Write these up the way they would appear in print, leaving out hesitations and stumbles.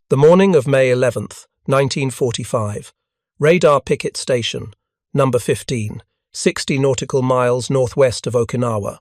The morning of May 11th, 1945. Radar Picket Station, number 15, 60 nautical miles northwest of Okinawa.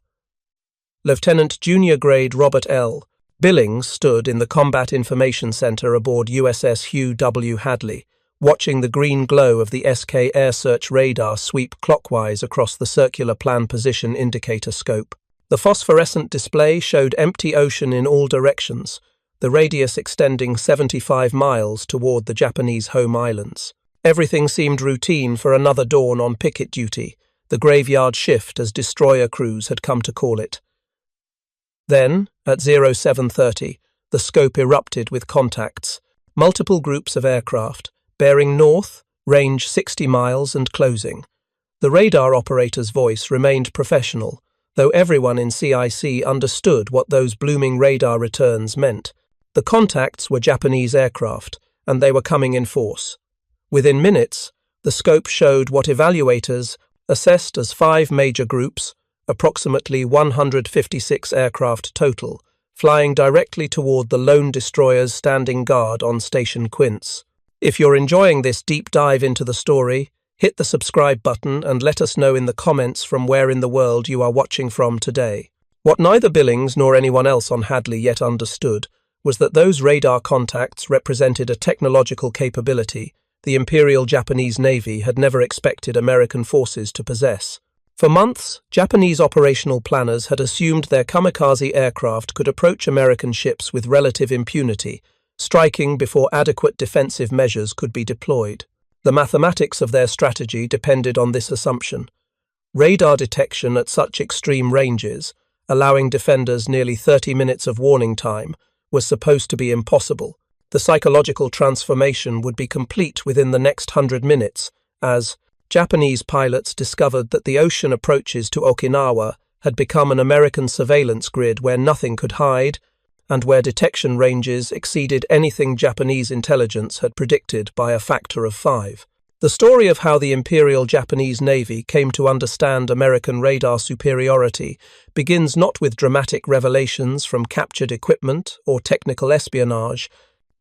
Lieutenant Junior Grade Robert L. Billings stood in the Combat Information Center aboard USS Hugh W. Hadley, watching the green glow of the SK air search radar sweep clockwise across the circular plan position indicator scope. The phosphorescent display showed empty ocean in all directions, the radius extending 75 miles toward the Japanese home islands. Everything seemed routine for another dawn on picket duty, the graveyard shift as destroyer crews had come to call it. Then, at 0730, the scope erupted with contacts, multiple groups of aircraft, bearing north, range 60 miles and closing. The radar operator's voice remained professional, though everyone in CIC understood what those blooming radar returns meant. The contacts were Japanese aircraft, and they were coming in force. Within minutes, the scope showed what evaluators assessed as 5 major groups, approximately 156 aircraft total, flying directly toward the lone destroyers standing guard on Station Quince. If you're enjoying this deep dive into the story, hit the subscribe button and let us know in the comments from where in the world you are watching from today. What neither Billings nor anyone else on Hadley yet understood was that those radar contacts represented a technological capability the Imperial Japanese Navy had never expected American forces to possess. For months, Japanese operational planners had assumed their kamikaze aircraft could approach American ships with relative impunity, striking before adequate defensive measures could be deployed. The mathematics of their strategy depended on this assumption. Radar detection at such extreme ranges, allowing defenders nearly 30 minutes of warning time, was supposed to be impossible. The psychological transformation would be complete within the next 100 minutes, as Japanese pilots discovered that the ocean approaches to Okinawa had become an American surveillance grid where nothing could hide, and where detection ranges exceeded anything Japanese intelligence had predicted by a factor of 5. The story of how the Imperial Japanese Navy came to understand American radar superiority begins not with dramatic revelations from captured equipment or technical espionage,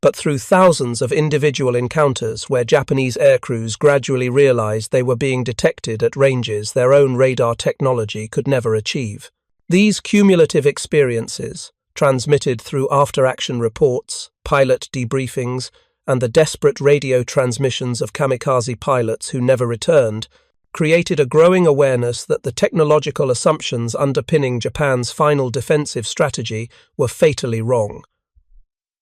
but through thousands of individual encounters where Japanese aircrews gradually realized they were being detected at ranges their own radar technology could never achieve. These cumulative experiences, transmitted through after-action reports, pilot debriefings, and the desperate radio transmissions of kamikaze pilots who never returned, created a growing awareness that the technological assumptions underpinning Japan's final defensive strategy were fatally wrong.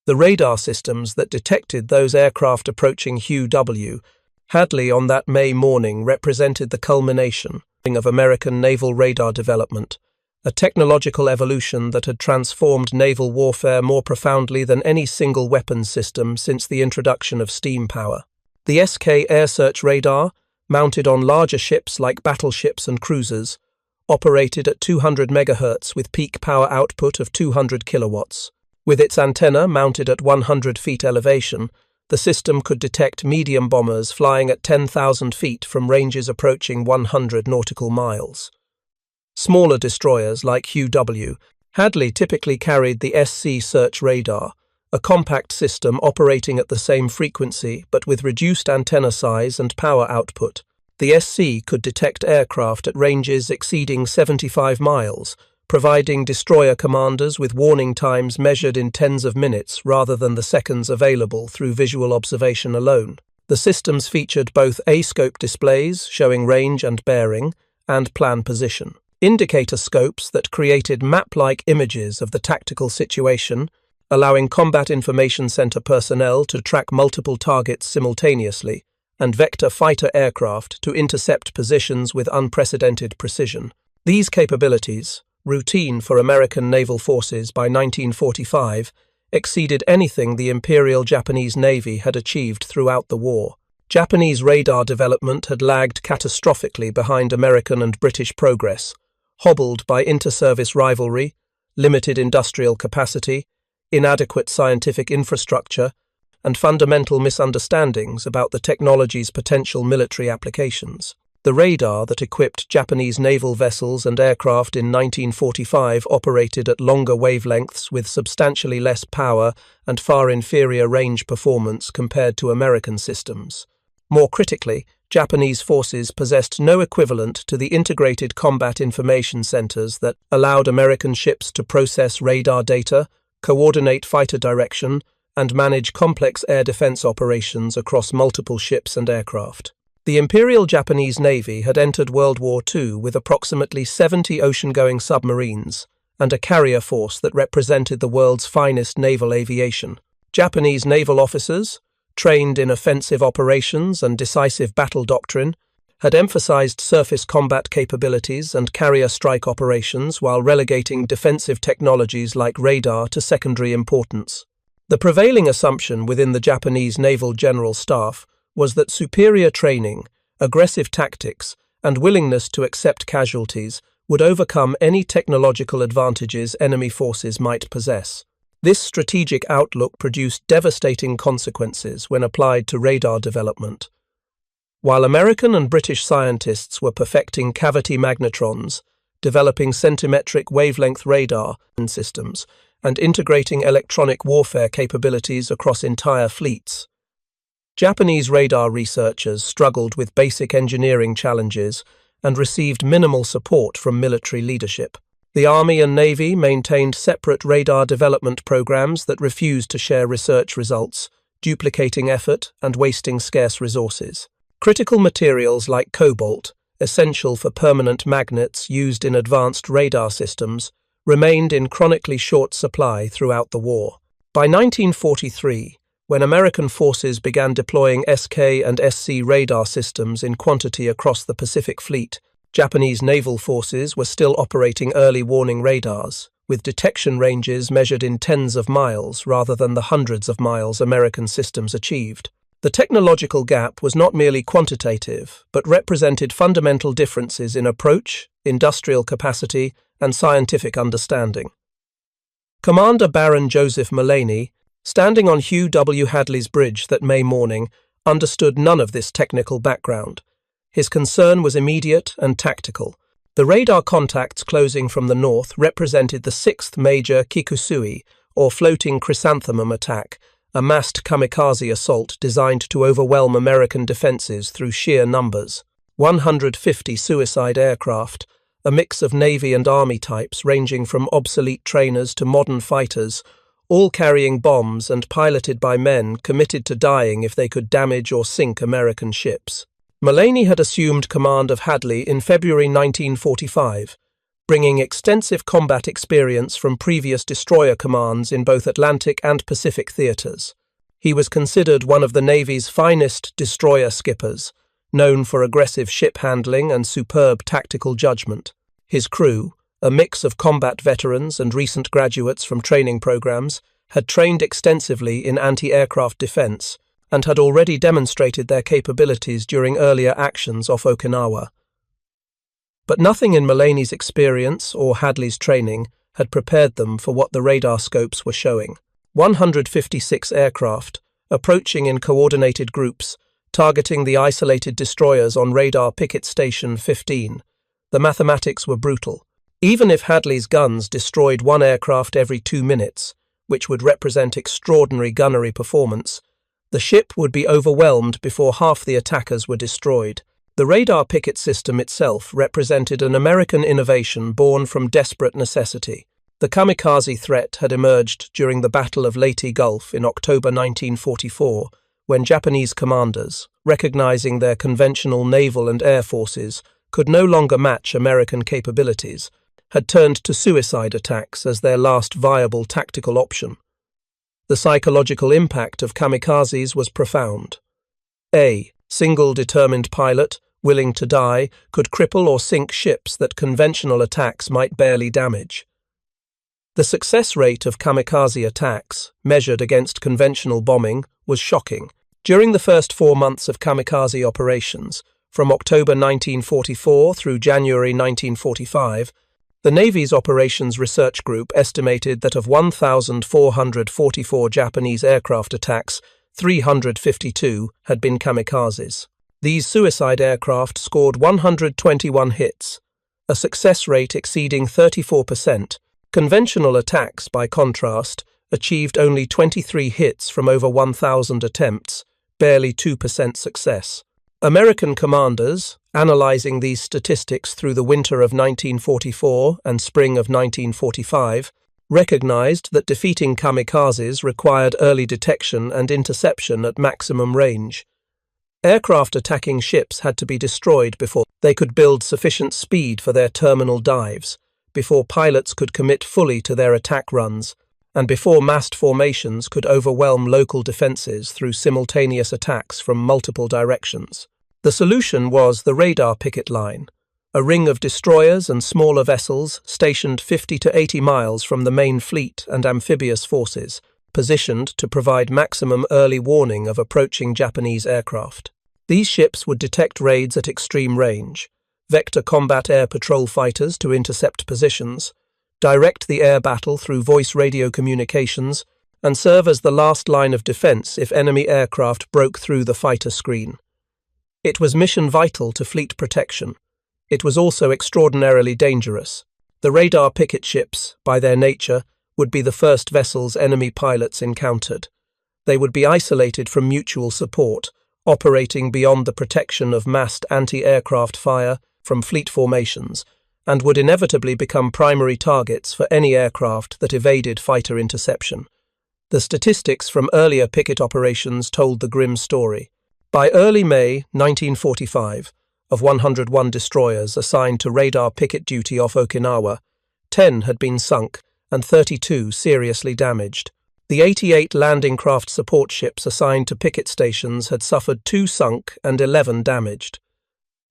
The radar systems that detected those aircraft approaching Hugh W. Hadley on that May morning represented the culmination of American naval radar development, a technological evolution that had transformed naval warfare more profoundly than any single weapons system since the introduction of steam power. The SK air search radar, mounted on larger ships like battleships and cruisers, operated at 200 MHz with peak power output of 200 kilowatts. With its antenna mounted at 100 feet elevation, the system could detect medium bombers flying at 10,000 feet from ranges approaching 100 nautical miles. Smaller destroyers like Hugh W. Hadley typically carried the SC search radar, a compact system operating at the same frequency but with reduced antenna size and power output. The SC could detect aircraft at ranges exceeding 75 miles, providing destroyer commanders with warning times measured in tens of minutes rather than the seconds available through visual observation alone. The systems featured both A-scope displays showing range and bearing, and plan position. Indicator scopes that created map-like images of the tactical situation, allowing Combat Information Center personnel to track multiple targets simultaneously, and vector fighter aircraft to intercept positions with unprecedented precision. These capabilities, routine for American naval forces by 1945, exceeded anything the Imperial Japanese Navy had achieved throughout the war. Japanese radar development had lagged catastrophically behind American and British progress, hobbled by interservice rivalry, limited industrial capacity, inadequate scientific infrastructure, and fundamental misunderstandings about the technology's potential military applications. The radar that equipped Japanese naval vessels and aircraft in 1945 operated at longer wavelengths with substantially less power and far inferior range performance compared to American systems. More critically, Japanese forces possessed no equivalent to the integrated combat information centers that allowed American ships to process radar data, coordinate fighter direction, and manage complex air defense operations across multiple ships and aircraft. The Imperial Japanese Navy had entered World War II with approximately 70 ocean-going submarines and a carrier force that represented the world's finest naval aviation. Japanese naval officers, trained in offensive operations and decisive battle doctrine, had emphasized surface combat capabilities and carrier strike operations while relegating defensive technologies like radar to secondary importance. The prevailing assumption within the Japanese Naval General Staff was that superior training, aggressive tactics, and willingness to accept casualties would overcome any technological advantages enemy forces might possess. This strategic outlook produced devastating consequences when applied to radar development. While American and British scientists were perfecting cavity magnetrons, developing centimetric wavelength radar systems, and integrating electronic warfare capabilities across entire fleets, Japanese radar researchers struggled with basic engineering challenges and received minimal support from military leadership. The Army and Navy maintained separate radar development programs that refused to share research results, duplicating effort and wasting scarce resources. Critical materials like cobalt, essential for permanent magnets used in advanced radar systems, remained in chronically short supply throughout the war. By 1943, when American forces began deploying SK and SC radar systems in quantity across the Pacific Fleet, Japanese naval forces were still operating early warning radars, with detection ranges measured in tens of miles rather than the hundreds of miles American systems achieved. The technological gap was not merely quantitative, but represented fundamental differences in approach, industrial capacity, and scientific understanding. Commander Baron Joseph Mullaney, standing on Hugh W. Hadley's bridge that May morning, understood none of this technical background. His concern was immediate and tactical. The radar contacts closing from the north represented the 6th major Kikusui, or floating chrysanthemum attack, a massed kamikaze assault designed to overwhelm American defenses through sheer numbers. 150 suicide aircraft, a mix of Navy and Army types ranging from obsolete trainers to modern fighters, all carrying bombs and piloted by men committed to dying if they could damage or sink American ships. Mullaney had assumed command of Hadley in February 1945, bringing extensive combat experience from previous destroyer commands in both Atlantic and Pacific theaters. He was considered one of the Navy's finest destroyer skippers, known for aggressive ship handling and superb tactical judgment. His crew, a mix of combat veterans and recent graduates from training programs, had trained extensively in anti-aircraft defense and had already demonstrated their capabilities during earlier actions off Okinawa. But nothing in Mullaney's experience or Hadley's training had prepared them for what the radar scopes were showing. 156 aircraft, approaching in coordinated groups, targeting the isolated destroyers on radar Picket Station 15. The mathematics were brutal. Even if Hadley's guns destroyed one aircraft every 2 minutes, which would represent extraordinary gunnery performance, the ship would be overwhelmed before half the attackers were destroyed. The radar picket system itself represented an American innovation born from desperate necessity. The kamikaze threat had emerged during the Battle of Leyte Gulf in October 1944, when Japanese commanders, recognizing their conventional naval and air forces could no longer match American capabilities, had turned to suicide attacks as their last viable tactical option. The psychological impact of kamikazes was profound. A single determined pilot, willing to die, could cripple or sink ships that conventional attacks might barely damage. The success rate of kamikaze attacks, measured against conventional bombing, was shocking. During the first 4 months of kamikaze operations, from October 1944 through January 1945, the Navy's Operations Research Group estimated that of 1,444 Japanese aircraft attacks, 352 had been kamikazes. These suicide aircraft scored 121 hits, a success rate exceeding 34%. Conventional attacks, by contrast, achieved only 23 hits from over 1,000 attempts, barely 2% success. American commanders, analyzing these statistics through the winter of 1944 and spring of 1945, recognized that defeating kamikazes required early detection and interception at maximum range. Aircraft attacking ships had to be destroyed before they could build sufficient speed for their terminal dives, before pilots could commit fully to their attack runs, and before massed formations could overwhelm local defenses through simultaneous attacks from multiple directions. The solution was the radar picket line, a ring of destroyers and smaller vessels stationed 50 to 80 miles from the main fleet and amphibious forces, positioned to provide maximum early warning of approaching Japanese aircraft. These ships would detect raids at extreme range, vector combat air patrol fighters to intercept positions, direct the air battle through voice radio communications, and serve as the last line of defense if enemy aircraft broke through the fighter screen. It was mission vital to fleet protection. It was also extraordinarily dangerous. The radar picket ships, by their nature, would be the first vessels enemy pilots encountered. They would be isolated from mutual support, operating beyond the protection of massed anti-aircraft fire from fleet formations, and would inevitably become primary targets for any aircraft that evaded fighter interception. The statistics from earlier picket operations told the grim story. By early May 1945, of 101 destroyers assigned to radar picket duty off Okinawa, 10 had been sunk and 32 seriously damaged. The 88 landing craft support ships assigned to picket stations had suffered 2 sunk and 11 damaged.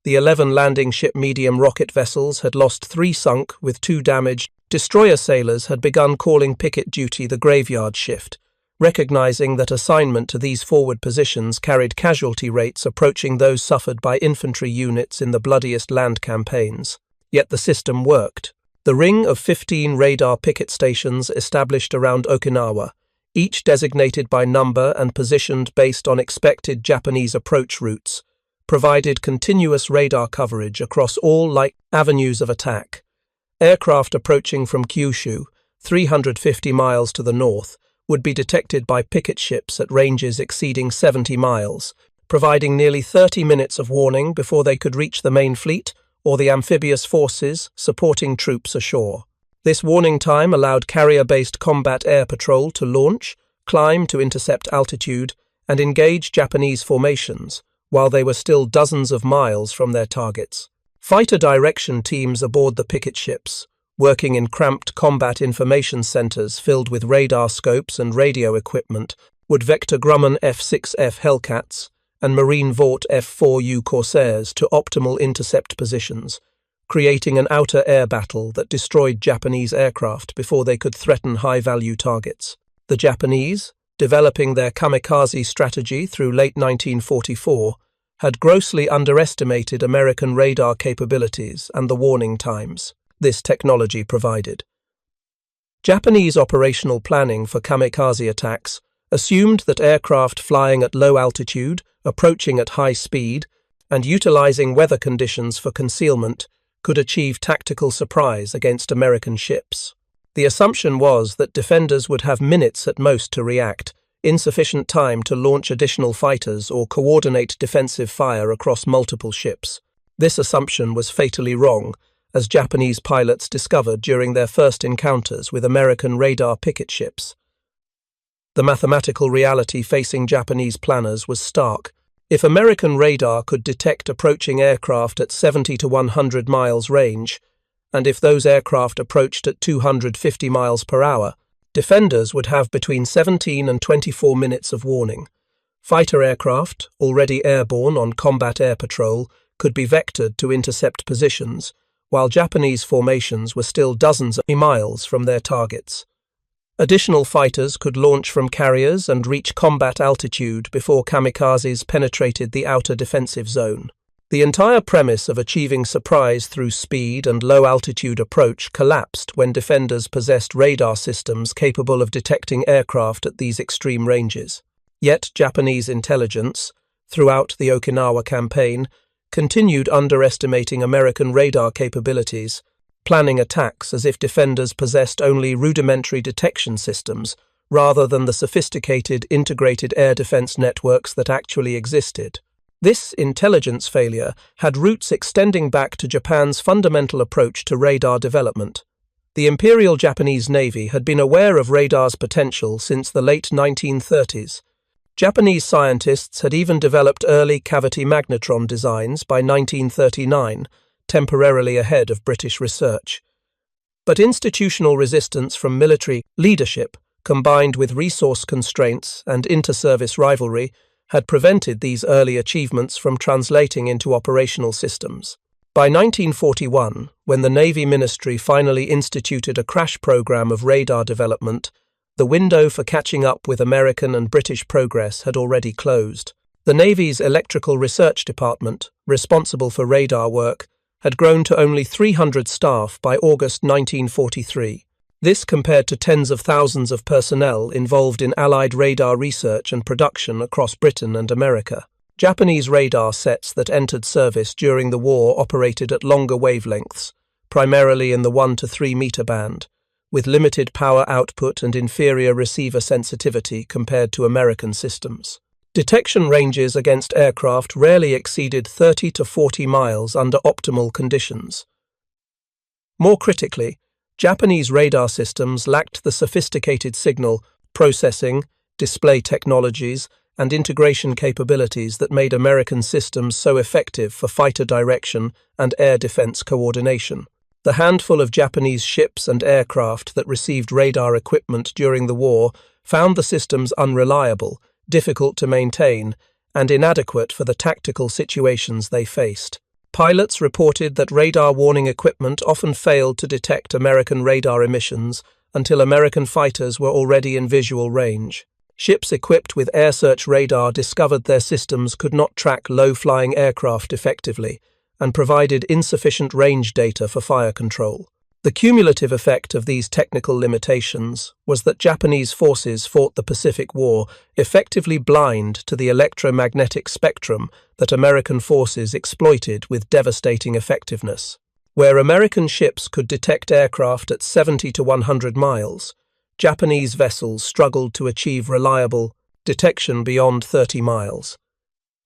The 11 landing ship medium rocket vessels had lost 3 sunk with 2 damaged. Destroyer sailors had begun calling picket duty the graveyard shift, recognizing that assignment to these forward positions carried casualty rates approaching those suffered by infantry units in the bloodiest land campaigns. Yet the system worked. The ring of 15 radar picket stations established around Okinawa, each designated by number and positioned based on expected Japanese approach routes, provided continuous radar coverage across all light avenues of attack. Aircraft approaching from Kyushu, 350 miles to the north, would be detected by picket ships at ranges exceeding 70 miles, providing nearly 30 minutes of warning before they could reach the main fleet or the amphibious forces supporting troops ashore. This warning time allowed carrier-based combat air patrol to launch, climb to intercept altitude, and engage Japanese formations, while they were still dozens of miles from their targets. Fighter direction teams aboard the picket ships, working in cramped combat information centers filled with radar scopes and radio equipment, would vector Grumman F-6F Hellcats and Marine Vought F-4U Corsairs to optimal intercept positions, creating an outer air battle that destroyed Japanese aircraft before they could threaten high-value targets. The Japanese, developing their kamikaze strategy through late 1944, had grossly underestimated American radar capabilities and the warning times this technology provided. Japanese operational planning for kamikaze attacks assumed that aircraft flying at low altitude, approaching at high speed, and utilizing weather conditions for concealment could achieve tactical surprise against American ships. The assumption was that defenders would have minutes at most to react, insufficient time to launch additional fighters or coordinate defensive fire across multiple ships. This assumption was fatally wrong, as Japanese pilots discovered during their first encounters with American radar picket ships. The mathematical reality facing Japanese planners was stark. If American radar could detect approaching aircraft at 70 to 100 miles range, and if those aircraft approached at 250 miles per hour, defenders would have between 17 and 24 minutes of warning. Fighter aircraft, already airborne on combat air patrol, could be vectored to intercept positions, while Japanese formations were still dozens of miles from their targets. Additional fighters could launch from carriers and reach combat altitude before kamikazes penetrated the outer defensive zone. The entire premise of achieving surprise through speed and low-altitude approach collapsed when defenders possessed radar systems capable of detecting aircraft at these extreme ranges. Yet Japanese intelligence, throughout the Okinawa campaign, continued underestimating American radar capabilities, planning attacks as if defenders possessed only rudimentary detection systems rather than the sophisticated integrated air defense networks that actually existed. This intelligence failure had roots extending back to Japan's fundamental approach to radar development. The Imperial Japanese Navy had been aware of radar's potential since the late 1930s. Japanese scientists had even developed early cavity magnetron designs by 1939, temporarily ahead of British research. But institutional resistance from military leadership, combined with resource constraints and inter-service rivalry, had prevented these early achievements from translating into operational systems. By 1941, when the Navy Ministry finally instituted a crash program of radar development, the window for catching up with American and British progress had already closed. The Navy's Electrical Research Department, responsible for radar work, had grown to only 300 staff by August 1943. This compared to tens of thousands of personnel involved in Allied radar research and production across Britain and America. Japanese radar sets that entered service during the war operated at longer wavelengths, primarily in the 1 to 3 meter band, with limited power output and inferior receiver sensitivity compared to American systems. Detection ranges against aircraft rarely exceeded 30 to 40 miles under optimal conditions. More critically, Japanese radar systems lacked the sophisticated signal processing, display technologies, and integration capabilities that made American systems so effective for fighter direction and air defense coordination. The handful of Japanese ships and aircraft that received radar equipment during the war found the systems unreliable, difficult to maintain, and inadequate for the tactical situations they faced. Pilots reported that radar warning equipment often failed to detect American radar emissions until American fighters were already in visual range. Ships equipped with air search radar discovered their systems could not track low-flying aircraft effectively and provided insufficient range data for fire control. The cumulative effect of these technical limitations was that Japanese forces fought the Pacific War effectively blind to the electromagnetic spectrum that American forces exploited with devastating effectiveness. Where American ships could detect aircraft at 70 to 100 miles, Japanese vessels struggled to achieve reliable detection beyond 30 miles.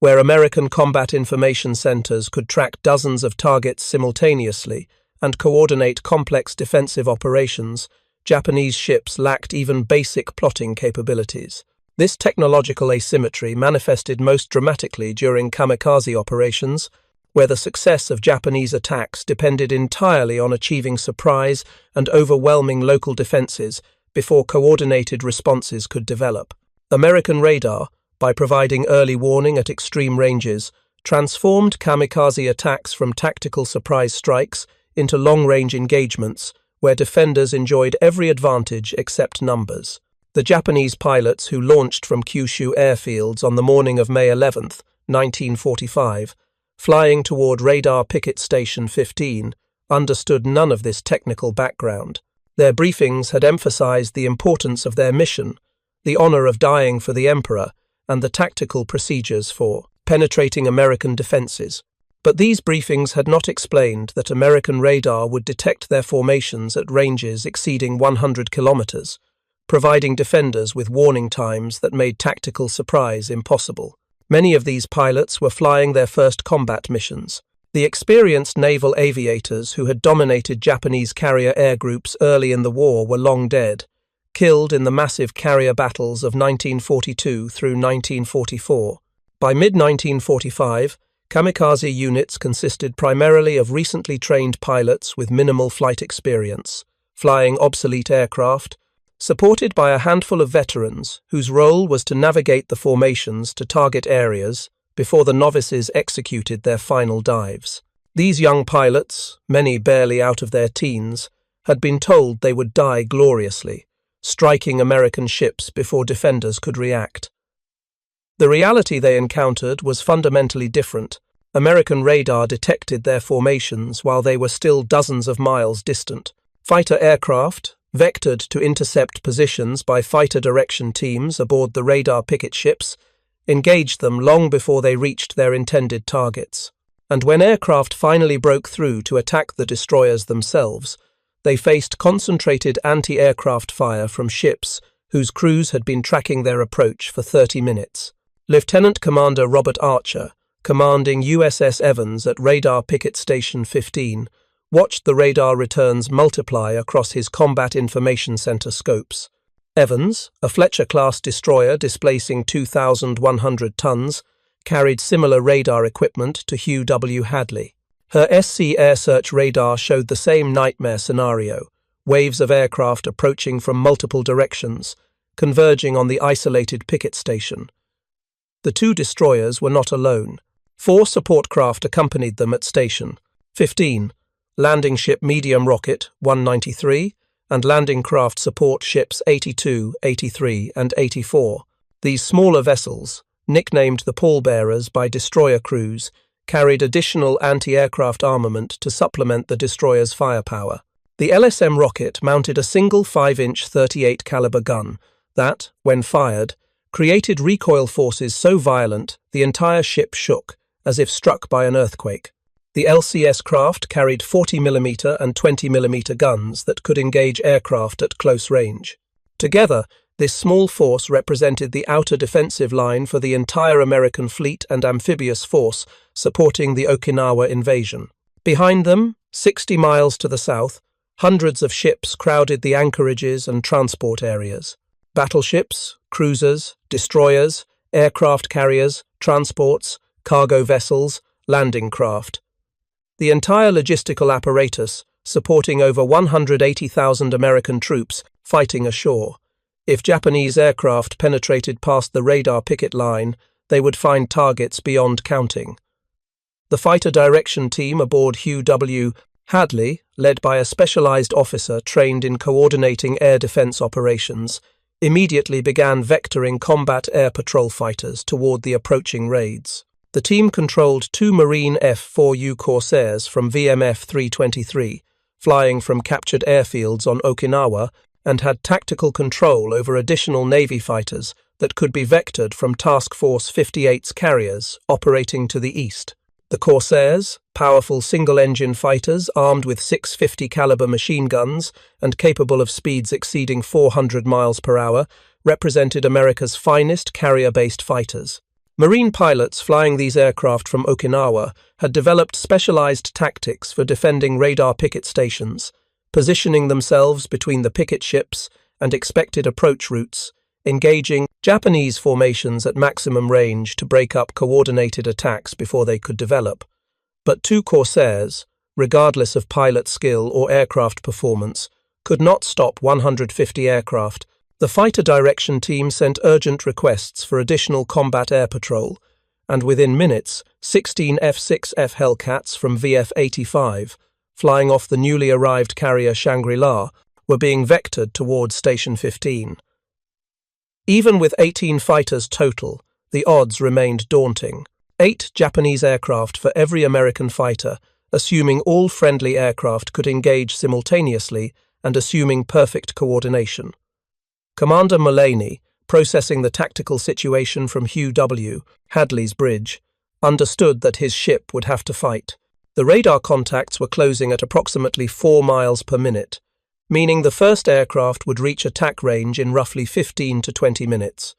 Where American combat information centers could track dozens of targets simultaneously and coordinate complex defensive operations, Japanese ships lacked even basic plotting capabilities. This technological asymmetry manifested most dramatically during kamikaze operations, where the success of Japanese attacks depended entirely on achieving surprise and overwhelming local defenses before coordinated responses could develop. American radar, by providing early warning at extreme ranges, transformed kamikaze attacks from tactical surprise strikes into long-range engagements where defenders enjoyed every advantage except numbers. The Japanese pilots who launched from Kyushu airfields on the morning of May 11, 1945, flying toward Radar Picket Station 15, understood none of this technical background. Their briefings had emphasized the importance of their mission, the honor of dying for the emperor, and the tactical procedures for penetrating American defenses. But these briefings had not explained that American radar would detect their formations at ranges exceeding 100 kilometers, providing defenders with warning times that made tactical surprise impossible. Many of these pilots were flying their first combat missions. The experienced naval aviators who had dominated Japanese carrier air groups early in the war were long dead, killed in the massive carrier battles of 1942 through 1944. By mid-1945, kamikaze units consisted primarily of recently trained pilots with minimal flight experience, flying obsolete aircraft, supported by a handful of veterans whose role was to navigate the formations to target areas before the novices executed their final dives. These young pilots, many barely out of their teens, had been told they would die gloriously, striking American ships before defenders could react. The reality they encountered was fundamentally different. American radar detected their formations while they were still dozens of miles distant. Fighter aircraft, vectored to intercept positions by fighter direction teams aboard the radar picket ships, engaged them long before they reached their intended targets. And when aircraft finally broke through to attack the destroyers themselves, they faced concentrated anti-aircraft fire from ships whose crews had been tracking their approach for 30 minutes. Lieutenant Commander Robert Archer, commanding USS Evans at Radar Picket Station 15, watched the radar returns multiply across his Combat Information Center scopes. Evans, a Fletcher-class destroyer displacing 2,100 tons, carried similar radar equipment to Hugh W. Hadley. Her SC air search radar showed the same nightmare scenario, waves of aircraft approaching from multiple directions, converging on the isolated picket station. The two destroyers were not alone. 4 support craft accompanied them at Station 15, landing ship medium rocket 193, and landing craft support ships 82, 83, and 84. These smaller vessels, nicknamed the pallbearers by destroyer crews, carried additional anti-aircraft armament to supplement the destroyer's firepower. The LSM rocket mounted a single 5-inch 38 caliber gun that, when fired, created recoil forces so violent the entire ship shook, as if struck by an earthquake. The LCS craft carried 40mm and 20mm guns that could engage aircraft at close range. Together, this small force represented the outer defensive line for the entire American fleet and amphibious force supporting the Okinawa invasion. Behind them, 60 miles to the south, hundreds of ships crowded the anchorages and transport areas. Battleships, cruisers, destroyers, aircraft carriers, transports, cargo vessels, landing craft. The entire logistical apparatus, supporting over 180,000 American troops fighting ashore. If Japanese aircraft penetrated past the radar picket line, they would find targets beyond counting. The fighter direction team aboard Hugh W. Hadley, led by a specialized officer trained in coordinating air defense operations, immediately began vectoring combat air patrol fighters toward the approaching raids. The team controlled 2 Marine F-4U Corsairs from VMF 323, flying from captured airfields on Okinawa, and had tactical control over additional Navy fighters that could be vectored from Task Force 58's carriers operating to the east. The Corsairs, powerful single-engine fighters armed with 650 caliber machine guns and capable of speeds exceeding 400 miles per hour, represented America's finest carrier-based fighters. Marine pilots flying these aircraft from Okinawa had developed specialized tactics for defending radar picket stations, positioning themselves between the picket ships and expected approach routes, engaging Japanese formations at maximum range to break up coordinated attacks before they could develop. But 2 Corsairs, regardless of pilot skill or aircraft performance, could not stop 150 aircraft. The fighter direction team sent urgent requests for additional combat air patrol, and within minutes, 16 F-6F Hellcats from VF-85, flying off the newly arrived carrier Shangri-La, were being vectored towards Station 15. Even with 18 fighters total, the odds remained daunting. 8 Japanese aircraft for every American fighter, assuming all friendly aircraft could engage simultaneously and assuming perfect coordination. Commander Mullaney, processing the tactical situation from Hugh W. Hadley's bridge, understood that his ship would have to fight. The radar contacts were closing at approximately 4 miles per minute, meaning the first aircraft would reach attack range in roughly 15 to 20 minutes.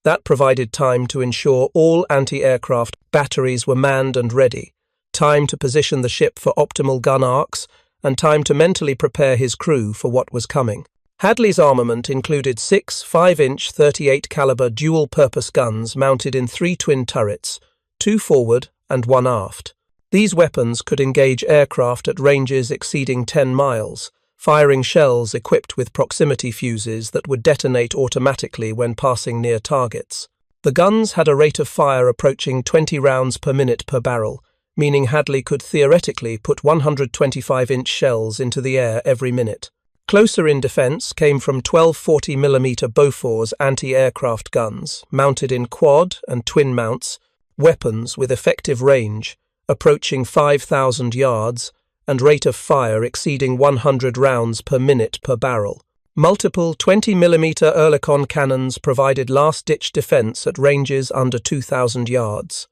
That provided time to ensure all anti-aircraft batteries were manned and ready, time to position the ship for optimal gun arcs, and time to mentally prepare his crew for what was coming. Hadley's armament included 6 5-inch 38 caliber dual-purpose guns mounted in 3 twin turrets, 2 forward and 1 aft. These weapons could engage aircraft at ranges exceeding 10 miles, firing shells equipped with proximity fuses that would detonate automatically when passing near targets. The guns had a rate of fire approaching 20 rounds per minute per barrel, meaning Hadley could theoretically put 125-inch shells into the air every minute. Closer in defense came from 1240mm Bofors anti-aircraft guns, mounted in quad and twin mounts, weapons with effective range, approaching 5,000 yards, and rate of fire exceeding 100 rounds per minute per barrel. Multiple 20mm Oerlikon cannons provided last-ditch defense at ranges under 2,000 yards.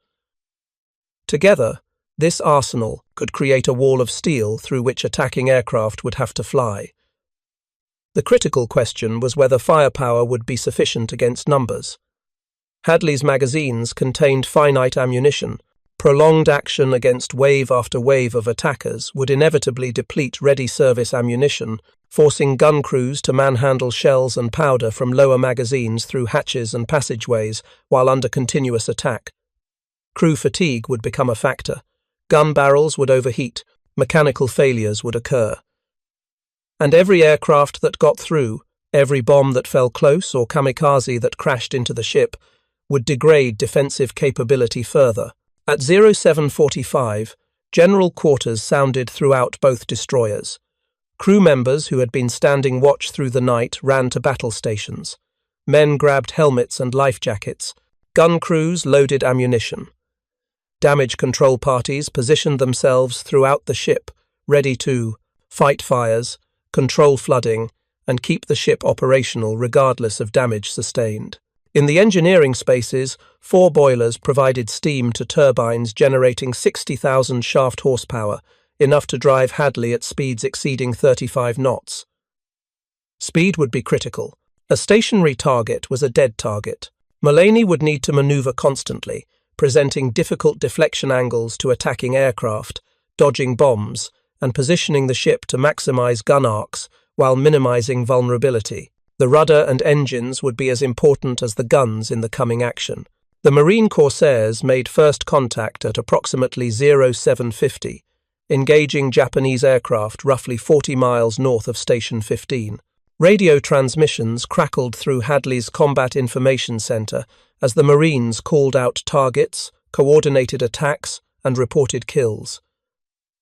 Together, this arsenal could create a wall of steel through which attacking aircraft would have to fly. The critical question was whether firepower would be sufficient against numbers. Hadley's magazines contained finite ammunition. Prolonged action against wave after wave of attackers would inevitably deplete ready service ammunition, forcing gun crews to manhandle shells and powder from lower magazines through hatches and passageways while under continuous attack. Crew fatigue would become a factor. Gun barrels would overheat, mechanical failures would occur. And every aircraft that got through, every bomb that fell close or kamikaze that crashed into the ship, would degrade defensive capability further. At 0745, general quarters sounded throughout both destroyers. Crew members who had been standing watch through the night ran to battle stations. Men grabbed helmets and life jackets. Gun crews loaded ammunition. Damage control parties positioned themselves throughout the ship, ready to fight fires, control flooding, and keep the ship operational regardless of damage sustained. In the engineering spaces, 4 boilers provided steam to turbines generating 60,000 shaft horsepower, enough to drive Hadley at speeds exceeding 35 knots. Speed would be critical. A stationary target was a dead target. Mullaney would need to maneuver constantly, presenting difficult deflection angles to attacking aircraft, dodging bombs, and positioning the ship to maximize gun arcs while minimizing vulnerability. The rudder and engines would be as important as the guns in the coming action. The Marine Corsairs made first contact at approximately 0750, engaging Japanese aircraft roughly 40 miles north of Station 15. Radio transmissions crackled through Hadley's Combat Information Center as the Marines called out targets, coordinated attacks, and reported kills.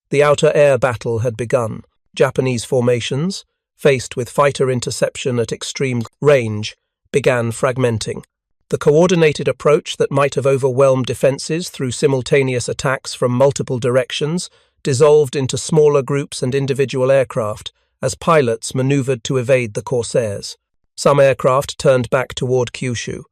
The outer air battle had begun. Japanese formations, faced with fighter interception at extreme range, began fragmenting. The coordinated approach that might have overwhelmed defenses through simultaneous attacks from multiple directions dissolved into smaller groups and individual aircraft as pilots maneuvered to evade the Corsairs. Some aircraft turned back toward Kyushu.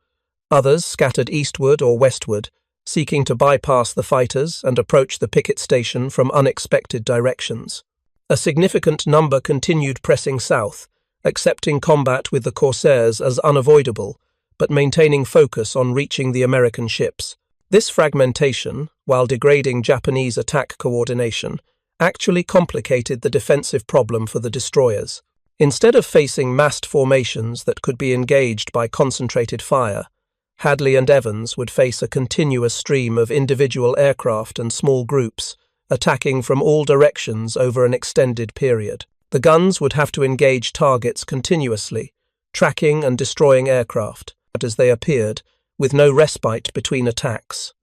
Others scattered eastward or westward, seeking to bypass the fighters and approach the picket station from unexpected directions. A significant number continued pressing south, accepting combat with the Corsairs as unavoidable, but maintaining focus on reaching the American ships. This fragmentation, while degrading Japanese attack coordination, actually complicated the defensive problem for the destroyers. Instead of facing massed formations that could be engaged by concentrated fire, Hadley and Evans would face a continuous stream of individual aircraft and small groups, attacking from all directions over an extended period. The guns would have to engage targets continuously, tracking and destroying aircraft as they appeared, with no respite between attacks.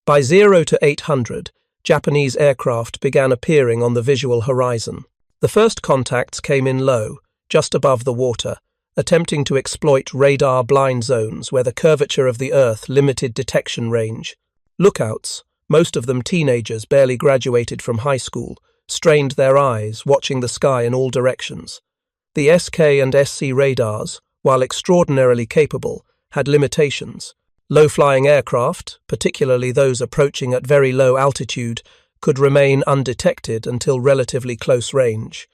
By 0 to 800, Japanese aircraft began appearing on the visual horizon. The first contacts came in low, just above the water, attempting to exploit radar blind zones where the curvature of the Earth limited detection range. Lookouts, most of them teenagers barely graduated from high school, strained their eyes, watching the sky in all directions. The SK and SC radars, while extraordinarily capable, had limitations. Low-flying aircraft, particularly those approaching at very low altitude, could remain undetected until relatively close range.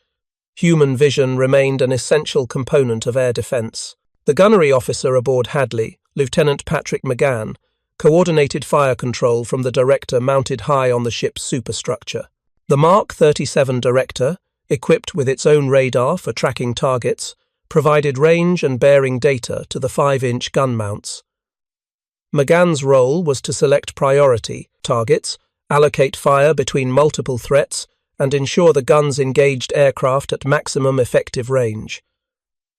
Human vision remained an essential component of air defense. The gunnery officer aboard Hadley, Lieutenant Patrick McGann, coordinated fire control from the director mounted high on the ship's superstructure. The Mark 37 director, equipped with its own radar for tracking targets, provided range and bearing data to the 5-inch gun mounts. McGann's role was to select priority targets, allocate fire between multiple threats, and ensure the guns engaged aircraft at maximum effective range.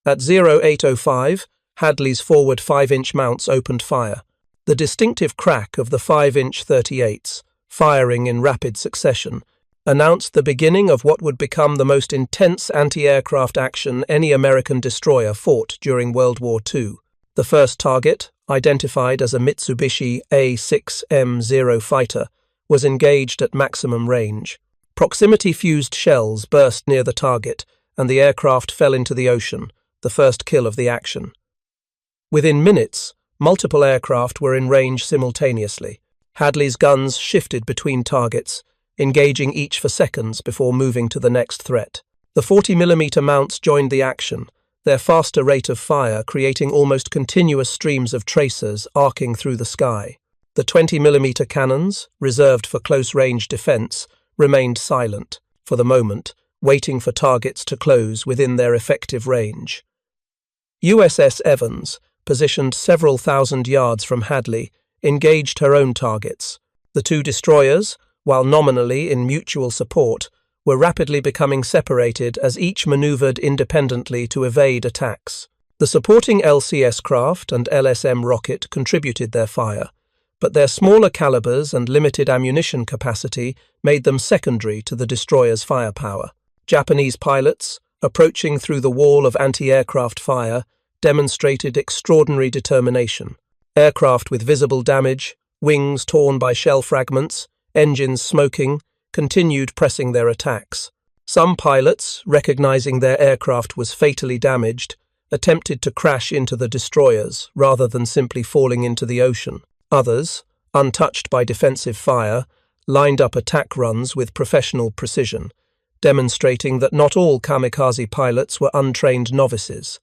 At 0805, Hadley's forward 5-inch mounts opened fire. The distinctive crack of the 5-inch 38s, firing in rapid succession, announced the beginning of what would become the most intense anti-aircraft action any American destroyer fought during World War II. The first target, identified as a Mitsubishi A6M0 fighter, was engaged at maximum range. Proximity-fused shells burst near the target, and the aircraft fell into the ocean, the first kill of the action. Within minutes, multiple aircraft were in range simultaneously. Hadley's guns shifted between targets, engaging each for seconds before moving to the next threat. The 40mm mounts joined the action, their faster rate of fire creating almost continuous streams of tracers arcing through the sky. The 20mm cannons, reserved for close-range defense, remained silent, for the moment, waiting for targets to close within their effective range. USS Evans, positioned several thousand yards from Hadley, engaged her own targets. The two destroyers, while nominally in mutual support, were rapidly becoming separated as each maneuvered independently to evade attacks. The supporting LCS craft and LSM rocket contributed their fire, but their smaller calibers and limited ammunition capacity made them secondary to the destroyer's firepower. Japanese pilots, approaching through the wall of anti-aircraft fire, demonstrated extraordinary determination. Aircraft with visible damage, wings torn by shell fragments, engines smoking, continued pressing their attacks. Some pilots, recognizing their aircraft was fatally damaged, attempted to crash into the destroyers rather than simply falling into the ocean. Others, untouched by defensive fire, lined up attack runs with professional precision, demonstrating that not all kamikaze pilots were untrained novices.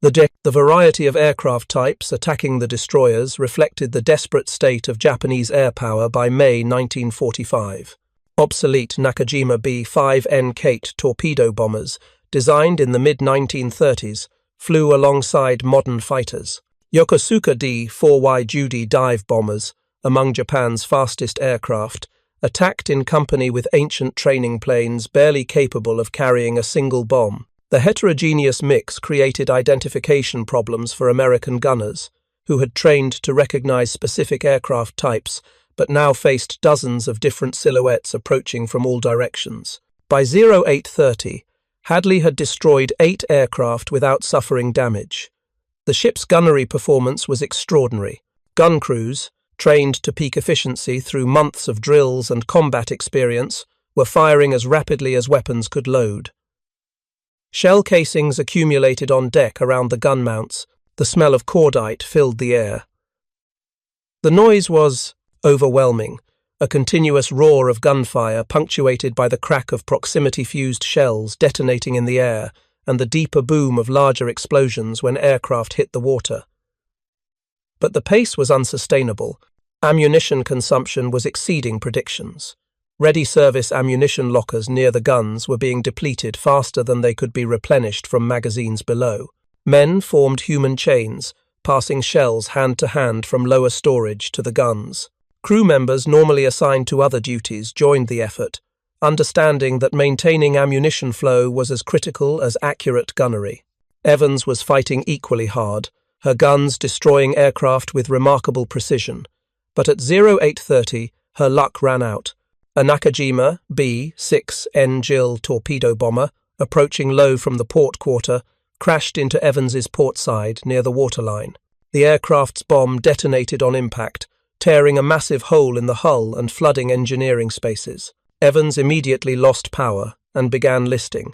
The variety of aircraft types attacking the destroyers reflected the desperate state of Japanese air power by May 1945. Obsolete Nakajima B-5N Kate torpedo bombers, designed in the mid-1930s, flew alongside modern fighters. Yokosuka D-4Y Judy dive bombers, among Japan's fastest aircraft, attacked in company with ancient training planes barely capable of carrying a single bomb. The heterogeneous mix created identification problems for American gunners, who had trained to recognize specific aircraft types but now faced dozens of different silhouettes approaching from all directions. By 0830, Hadley had destroyed 8 aircraft without suffering damage. The ship's gunnery performance was extraordinary. Gun crews, trained to peak efficiency through months of drills and combat experience, were firing as rapidly as weapons could load. Shell casings accumulated on deck around the gun mounts. The smell of cordite filled the air. The noise was overwhelming, a continuous roar of gunfire punctuated by the crack of proximity-fused shells detonating in the air and the deeper boom of larger explosions when aircraft hit the water. But the pace was unsustainable. Ammunition consumption was exceeding predictions. Ready-service ammunition lockers near the guns were being depleted faster than they could be replenished from magazines below. Men formed human chains, passing shells hand-to-hand from lower storage to the guns. Crew members normally assigned to other duties joined the effort, understanding that maintaining ammunition flow was as critical as accurate gunnery. Evans was fighting equally hard, her guns destroying aircraft with remarkable precision. But at 0830, her luck ran out. A Nakajima B-6N Jill torpedo bomber, approaching low from the port quarter, crashed into Evans's port side near the waterline. The aircraft's bomb detonated on impact, tearing a massive hole in the hull and flooding engineering spaces. Evans immediately lost power and began listing.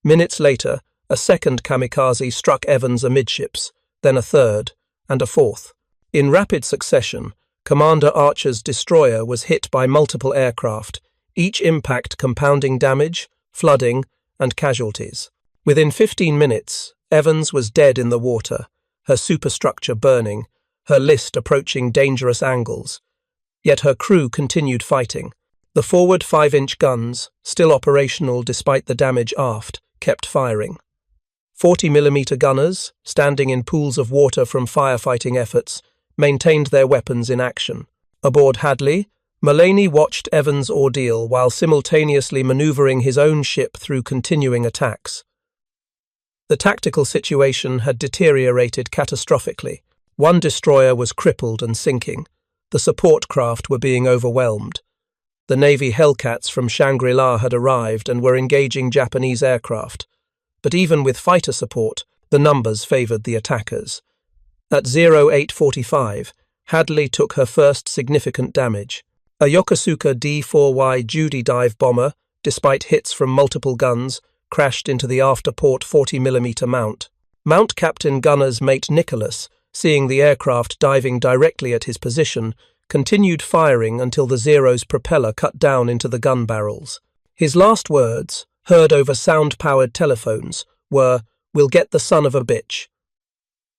Minutes later, a second kamikaze struck Evans amidships, then a third, and a fourth. In rapid succession, Commander Archer's destroyer was hit by multiple aircraft, each impact compounding damage, flooding, and casualties. Within 15 minutes, Evans was dead in the water, her superstructure burning, her list approaching dangerous angles. Yet her crew continued fighting. The forward 5-inch guns, still operational despite the damage aft, kept firing. 40mm gunners, standing in pools of water from firefighting efforts, maintained their weapons in action. Aboard Hadley, Mullaney watched Evans' ordeal while simultaneously maneuvering his own ship through continuing attacks. The tactical situation had deteriorated catastrophically. One destroyer was crippled and sinking. The support craft were being overwhelmed. The Navy Hellcats from Shangri-La had arrived and were engaging Japanese aircraft. But even with fighter support, the numbers favoured the attackers. At 0845, Hadley took her first significant damage. A Yokosuka D-4Y Judy dive bomber, despite hits from multiple guns, crashed into the after-port 40mm mount. Mount Captain Gunner's mate Nicholas, seeing the aircraft diving directly at his position, continued firing until the Zero's propeller cut down into the gun barrels. His last words, heard over sound-powered telephones, were, "We'll get the son of a bitch."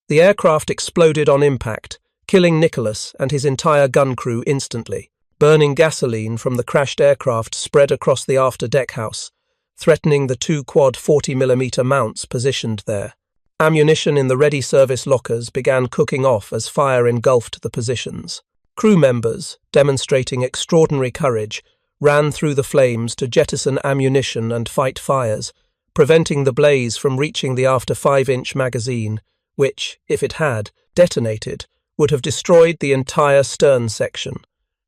The aircraft exploded on impact, killing Nicholas and his entire gun crew instantly. Burning gasoline from the crashed aircraft spread across the after-deck house, threatening the two quad 40mm mounts positioned there. Ammunition in the ready service lockers began cooking off as fire engulfed the positions. Crew members, demonstrating extraordinary courage, ran through the flames to jettison ammunition and fight fires, preventing the blaze from reaching the after 5-inch magazine, which, if it had detonated, would have destroyed the entire stern section.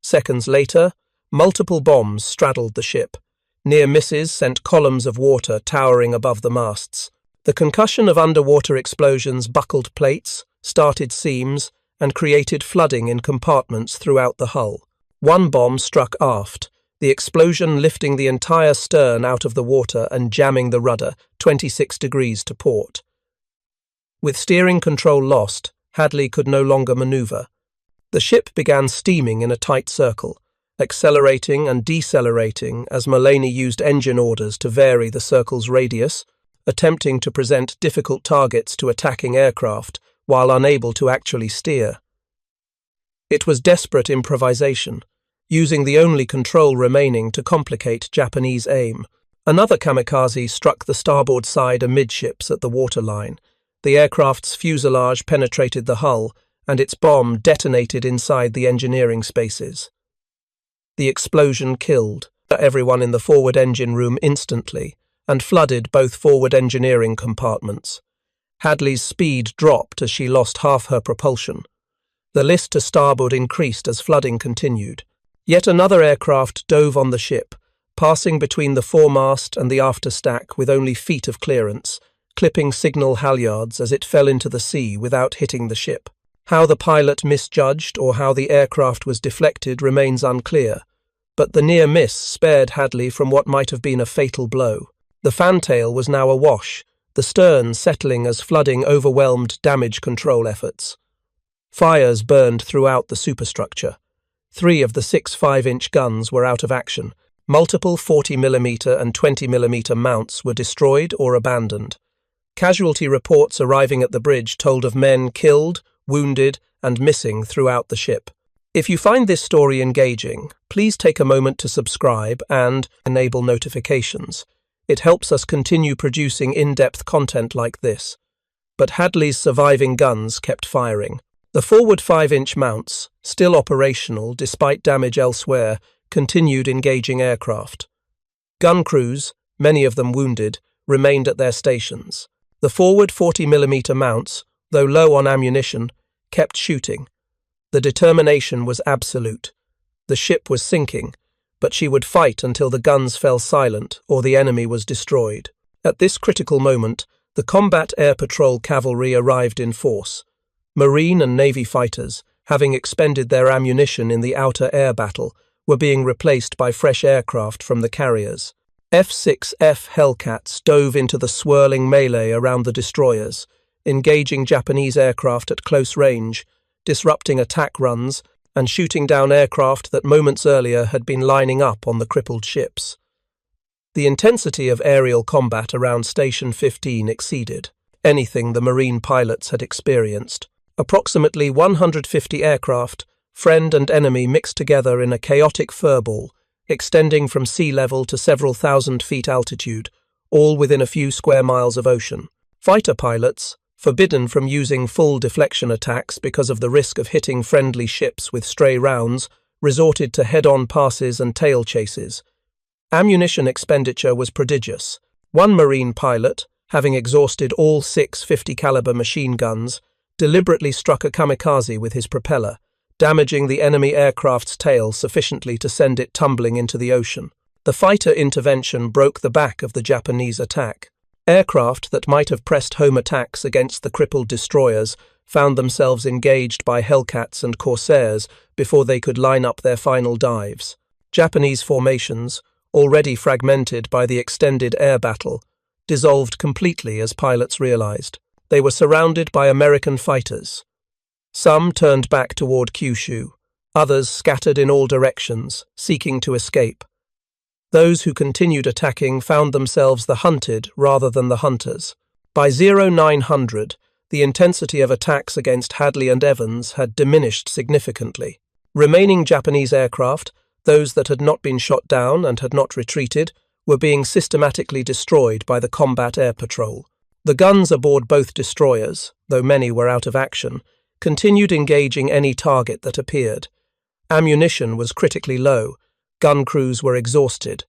Seconds later, multiple bombs straddled the ship. Near misses sent columns of water towering above the masts. The concussion of underwater explosions buckled plates, started seams, and created flooding in compartments throughout the hull. One bomb struck aft, the explosion lifting the entire stern out of the water and jamming the rudder 26 degrees to port. With steering control lost, Hadley could no longer maneuver. The ship began steaming in a tight circle, accelerating and decelerating as Mullaney used engine orders to vary the circle's radius, attempting to present difficult targets to attacking aircraft while unable to actually steer. It was desperate improvisation, using the only control remaining to complicate Japanese aim. Another kamikaze struck the starboard side amidships at the waterline. The aircraft's fuselage penetrated the hull, and its bomb detonated inside the engineering spaces. The explosion killed everyone in the forward engine room instantly, and flooded both forward engineering compartments. Hadley's speed dropped as she lost half her propulsion. The list to starboard increased as flooding continued. Yet another aircraft dove on the ship, passing between the foremast and the afterstack with only feet of clearance, clipping signal halyards as it fell into the sea without hitting the ship. How the pilot misjudged or how the aircraft was deflected remains unclear, but the near miss spared Hadley from what might have been a fatal blow. The fantail was now awash, the stern settling as flooding overwhelmed damage control efforts. Fires burned throughout the superstructure. 3 of the 6 5-inch guns were out of action. Multiple 40mm and 20mm mounts were destroyed or abandoned. Casualty reports arriving at the bridge told of men killed, wounded, and missing throughout the ship. If you find this story engaging, please take a moment to subscribe and enable notifications. It helps us continue producing in-depth content like this. But Hadley's surviving guns kept firing. The forward 5-inch mounts, still operational despite damage elsewhere, continued engaging aircraft. Gun crews, many of them wounded, remained at their stations. The forward 40mm mounts, though low on ammunition, kept shooting. The determination was absolute. The ship was sinking, but she would fight until the guns fell silent or the enemy was destroyed. At this critical moment, the combat air patrol cavalry arrived in force. Marine and Navy fighters, having expended their ammunition in the outer air battle, were being replaced by fresh aircraft from the carriers. F-6F Hellcats dove into the swirling melee around the destroyers, engaging Japanese aircraft at close range, disrupting attack runs, and shooting down aircraft that moments earlier had been lining up on the crippled ships. The intensity of aerial combat around Station 15 exceeded anything the Marine pilots had experienced. Approximately 150 aircraft, friend and enemy mixed together in a chaotic furball, extending from sea level to several thousand feet altitude, all within a few square miles of ocean. Fighter pilots, forbidden from using full deflection attacks because of the risk of hitting friendly ships with stray rounds, resorted to head-on passes and tail chases. Ammunition expenditure was prodigious. One Marine pilot, having exhausted all 6 50-caliber machine guns, deliberately struck a kamikaze with his propeller, damaging the enemy aircraft's tail sufficiently to send it tumbling into the ocean. The fighter intervention broke the back of the Japanese attack. Aircraft that might have pressed home attacks against the crippled destroyers found themselves engaged by Hellcats and Corsairs before they could line up their final dives. Japanese formations, already fragmented by the extended air battle, dissolved completely as pilots realized. They were surrounded by American fighters. Some turned back toward Kyushu, others scattered in all directions, seeking to escape. Those who continued attacking found themselves the hunted rather than the hunters. By 0900, the intensity of attacks against Hadley and Evans had diminished significantly. Remaining Japanese aircraft, those that had not been shot down and had not retreated, were being systematically destroyed by the combat air patrol. The guns aboard both destroyers, though many were out of action, continued engaging any target that appeared. Ammunition was critically low, gun crews were exhausted,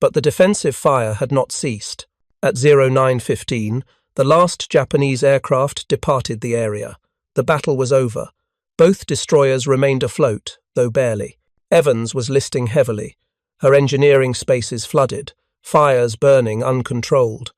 but the defensive fire had not ceased. At 0915, the last Japanese aircraft departed the area. The battle was over. Both destroyers remained afloat, though barely. Evans was listing heavily, her engineering spaces flooded, fires burning uncontrolled.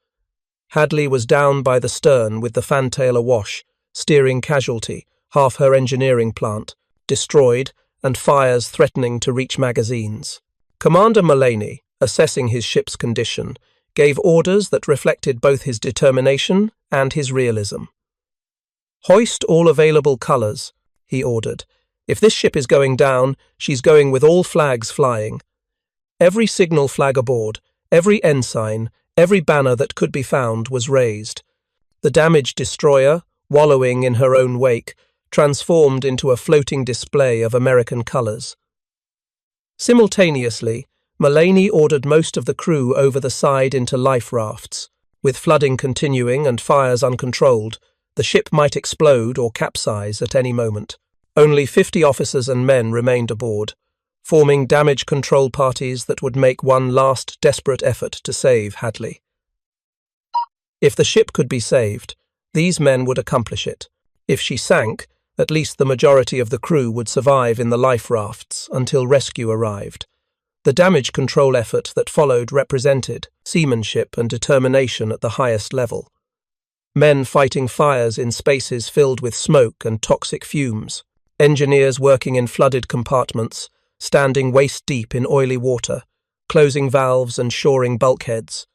Hadley was down by the stern with the fantail awash, steering casualty, half her engineering plant, destroyed, and fires threatening to reach magazines. Commander Mullaney, assessing his ship's condition, gave orders that reflected both his determination and his realism. "Hoist all available colours," he ordered. "If this ship is going down, she's going with all flags flying. Every signal flag aboard, every ensign, every banner that could be found was raised." The damaged destroyer, wallowing in her own wake, transformed into a floating display of American colours. Simultaneously, Mullaney ordered most of the crew over the side into life rafts. With flooding continuing and fires uncontrolled, the ship might explode or capsize at any moment. Only 50 officers and men remained aboard, forming damage control parties that would make one last desperate effort to save Hadley. If the ship could be saved, these men would accomplish it. If she sank, at least the majority of the crew would survive in the life rafts until rescue arrived. The damage control effort that followed represented seamanship and determination at the highest level. Men fighting fires in spaces filled with smoke and toxic fumes. Engineers working in flooded compartments, standing waist-deep in oily water, closing valves and shoring bulkheads.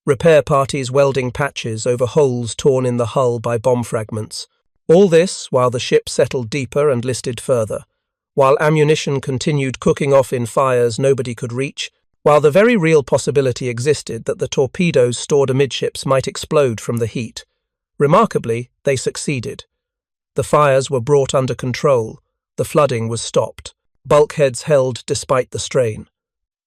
Repair parties welding patches over holes torn in the hull by bomb fragments. All this while the ship settled deeper and listed further, while ammunition continued cooking off in fires nobody could reach, while the very real possibility existed that the torpedoes stored amidships might explode from the heat. Remarkably, they succeeded. The fires were brought under control, the flooding was stopped, bulkheads held despite the strain.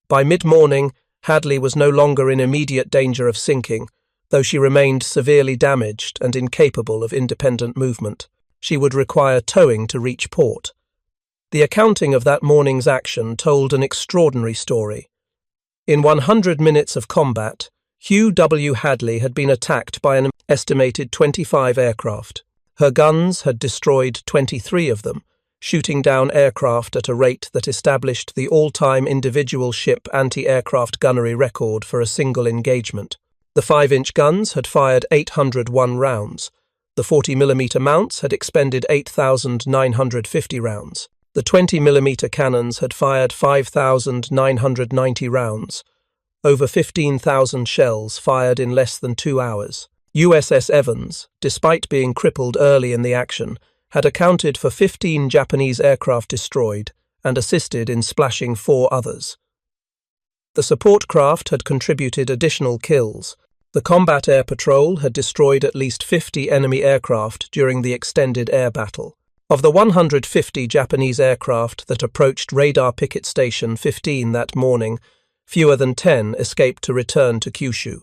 By mid-morning, Hadley was no longer in immediate danger of sinking, though she remained severely damaged and incapable of independent movement. She would require towing to reach port. The accounting of that morning's action told an extraordinary story. In 100 minutes of combat, Hugh W. Hadley had been attacked by an estimated 25 aircraft. Her guns had destroyed 23 of them, shooting down aircraft at a rate that established the all-time individual ship anti-aircraft gunnery record for a single engagement. The 5-inch guns had fired 801 rounds. The 40mm mounts had expended 8,950 rounds. The 20mm cannons had fired 5,990 rounds. Over 15,000 shells fired in less than 2 hours. USS Evans, despite being crippled early in the action, had accounted for 15 Japanese aircraft destroyed and assisted in splashing 4 others. The support craft had contributed additional kills. The combat air patrol had destroyed at least 50 enemy aircraft during the extended air battle. Of the 150 Japanese aircraft that approached Radar Picket Station 15 that morning, fewer than 10 escaped to return to Kyushu.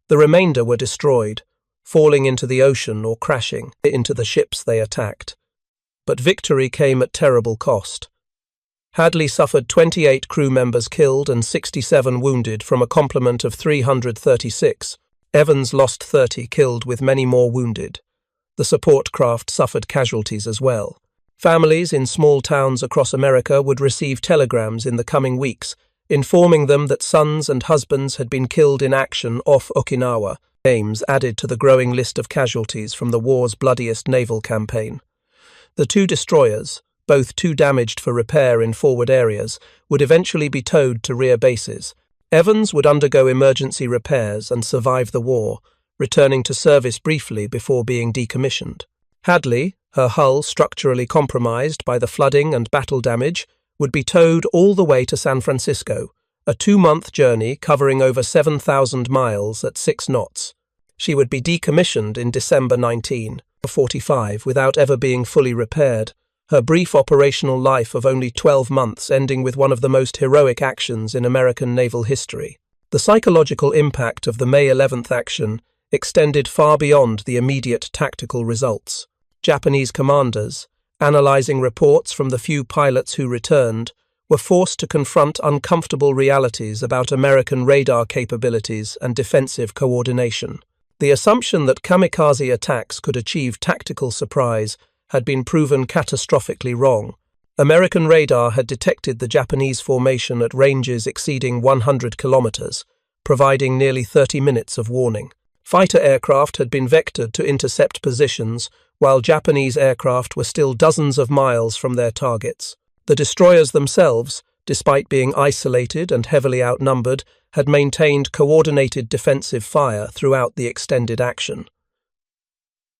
The remainder were destroyed, falling into the ocean or crashing into the ships they attacked. But victory came at terrible cost. Hadley suffered 28 crew members killed and 67 wounded from a complement of 336. Evans lost 30 killed with many more wounded. The support craft suffered casualties as well. Families in small towns across America would receive telegrams in the coming weeks, informing them that sons and husbands had been killed in action off Okinawa, names added to the growing list of casualties from the war's bloodiest naval campaign. The 2 destroyers, both too damaged for repair in forward areas, would eventually be towed to rear bases. Evans would undergo emergency repairs and survive the war, returning to service briefly before being decommissioned. Hadley, her hull structurally compromised by the flooding and battle damage, would be towed all the way to San Francisco, a 2-month journey covering over 7,000 miles at 6 knots. She would be decommissioned in December 1945 without ever being fully repaired, her brief operational life of only 12 months ending with one of the most heroic actions in American naval history. The psychological impact of the May 11th action extended far beyond the immediate tactical results. Japanese commanders, analyzing reports from the few pilots who returned, were forced to confront uncomfortable realities about American radar capabilities and defensive coordination. The assumption that kamikaze attacks could achieve tactical surprise had been proven catastrophically wrong. American radar had detected the Japanese formation at ranges exceeding 100 kilometers, providing nearly 30 minutes of warning. Fighter aircraft had been vectored to intercept positions, while Japanese aircraft were still dozens of miles from their targets. The destroyers themselves, despite being isolated and heavily outnumbered, had maintained coordinated defensive fire throughout the extended action.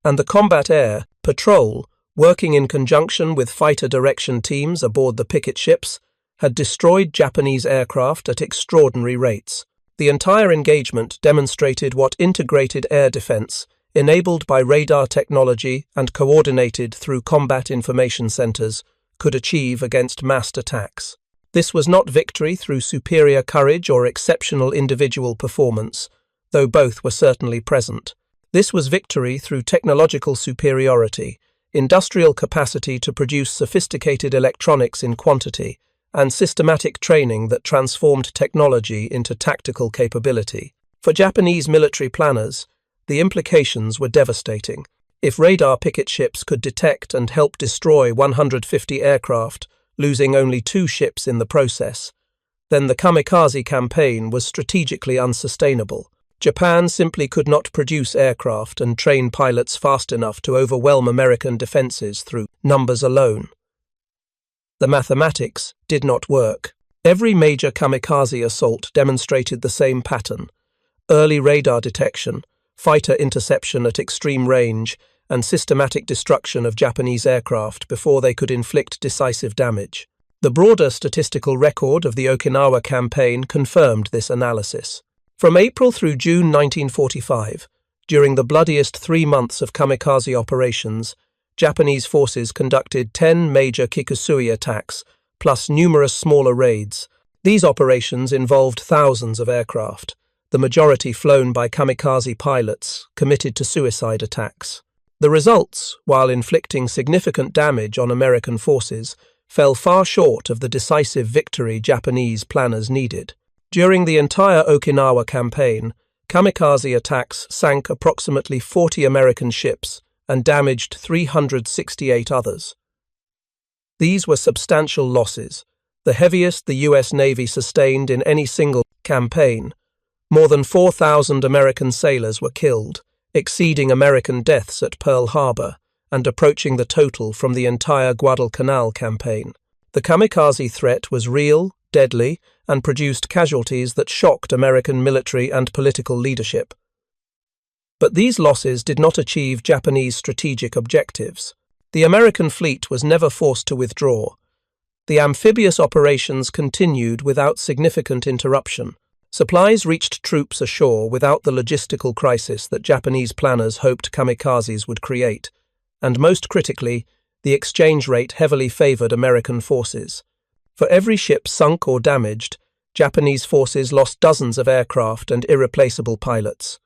And the combat air patrol, working in conjunction with fighter direction teams aboard the picket ships, had destroyed Japanese aircraft at extraordinary rates. The entire engagement demonstrated what integrated air defense, enabled by radar technology and coordinated through combat information centers, could achieve against massed attacks. This was not victory through superior courage or exceptional individual performance, though both were certainly present. This was victory through technological superiority, industrial capacity to produce sophisticated electronics in quantity, and systematic training that transformed technology into tactical capability. For Japanese military planners, the implications were devastating. If radar picket ships could detect and help destroy 150 aircraft, losing only 2 ships in the process, then the kamikaze campaign was strategically unsustainable. Japan simply could not produce aircraft and train pilots fast enough to overwhelm American defenses through numbers alone. The mathematics did not work. Every major kamikaze assault demonstrated the same pattern: early radar detection, fighter interception at extreme range, and systematic destruction of Japanese aircraft before they could inflict decisive damage. The broader statistical record of the Okinawa campaign confirmed this analysis. From April through June 1945, during the bloodiest 3 months of kamikaze operations, Japanese forces conducted 10 major Kikusui attacks, plus numerous smaller raids. These operations involved thousands of aircraft, the majority flown by kamikaze pilots committed to suicide attacks. The results, while inflicting significant damage on American forces, fell far short of the decisive victory Japanese planners needed. During the entire Okinawa campaign, kamikaze attacks sank approximately 40 American ships and damaged 368 others. These were substantial losses, the heaviest the US Navy sustained in any single campaign. More than 4,000 American sailors were killed, exceeding American deaths at Pearl Harbor and approaching the total from the entire Guadalcanal campaign. The kamikaze threat was real, deadly, and produced casualties that shocked American military and political leadership. But these losses did not achieve Japanese strategic objectives. The American fleet was never forced to withdraw. The amphibious operations continued without significant interruption. Supplies reached troops ashore without the logistical crisis that Japanese planners hoped kamikazes would create, and most critically, the exchange rate heavily favored American forces. For every ship sunk or damaged, Japanese forces lost dozens of aircraft and irreplaceable pilots.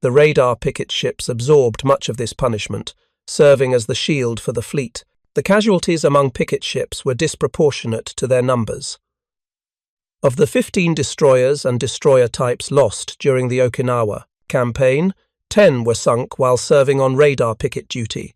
The radar picket ships absorbed much of this punishment, serving as the shield for the fleet. The casualties among picket ships were disproportionate to their numbers. Of the 15 destroyers and destroyer types lost during the Okinawa campaign, 10 were sunk while serving on radar picket duty.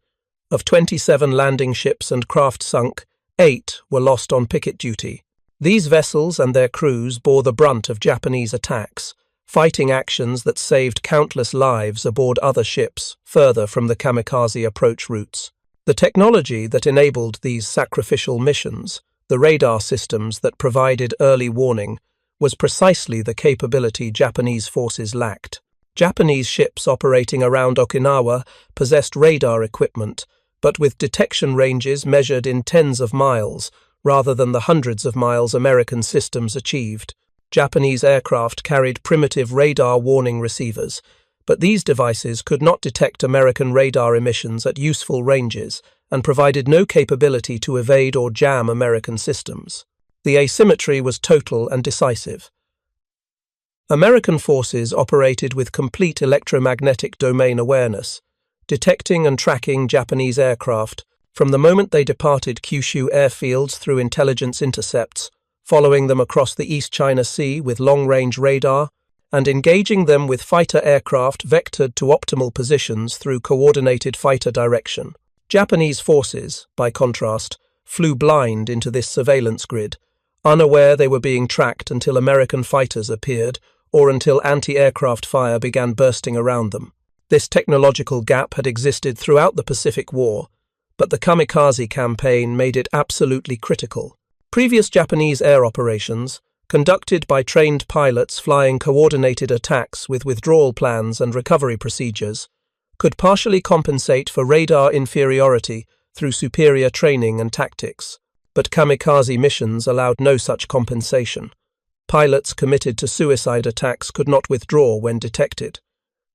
Of 27 landing ships and craft sunk, 8 were lost on picket duty. These vessels and their crews bore the brunt of Japanese attacks, fighting actions that saved countless lives aboard other ships further from the kamikaze approach routes. The technology that enabled these sacrificial missions, the radar systems that provided early warning, was precisely the capability Japanese forces lacked. Japanese ships operating around Okinawa possessed radar equipment, but with detection ranges measured in tens of miles, rather than the hundreds of miles American systems achieved. Japanese aircraft carried primitive radar warning receivers, but these devices could not detect American radar emissions at useful ranges and provided no capability to evade or jam American systems. The asymmetry was total and decisive. American forces operated with complete electromagnetic domain awareness, detecting and tracking Japanese aircraft from the moment they departed Kyushu airfields through intelligence intercepts, following them across the East China Sea with long-range radar, and engaging them with fighter aircraft vectored to optimal positions through coordinated fighter direction. Japanese forces, by contrast, flew blind into this surveillance grid, unaware they were being tracked until American fighters appeared or until anti-aircraft fire began bursting around them. This technological gap had existed throughout the Pacific War, but the kamikaze campaign made it absolutely critical. Previous Japanese air operations, conducted by trained pilots flying coordinated attacks with withdrawal plans and recovery procedures, could partially compensate for radar inferiority through superior training and tactics. But kamikaze missions allowed no such compensation. Pilots committed to suicide attacks could not withdraw when detected.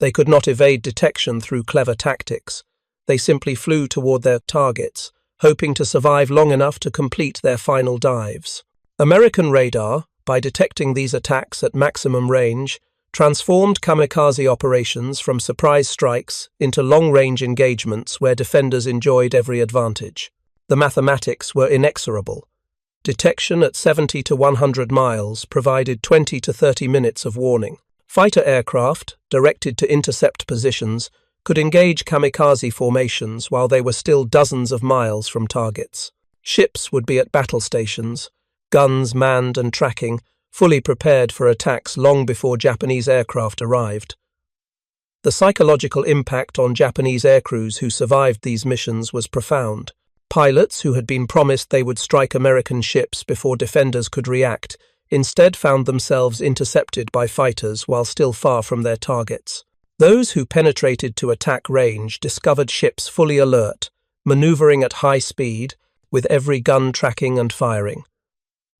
They could not evade detection through clever tactics. They simply flew toward their targets, hoping to survive long enough to complete their final dives. American radar, by detecting these attacks at maximum range, transformed kamikaze operations from surprise strikes into long-range engagements where defenders enjoyed every advantage. The mathematics were inexorable. Detection at 70 to 100 miles provided 20 to 30 minutes of warning. Fighter aircraft, directed to intercept positions, could engage kamikaze formations while they were still dozens of miles from targets. Ships would be at battle stations, guns manned and tracking, fully prepared for attacks long before Japanese aircraft arrived. The psychological impact on Japanese aircrews who survived these missions was profound. Pilots who had been promised they would strike American ships before defenders could react instead found themselves intercepted by fighters while still far from their targets. Those who penetrated to attack range discovered ships fully alert, maneuvering at high speed, with every gun tracking and firing.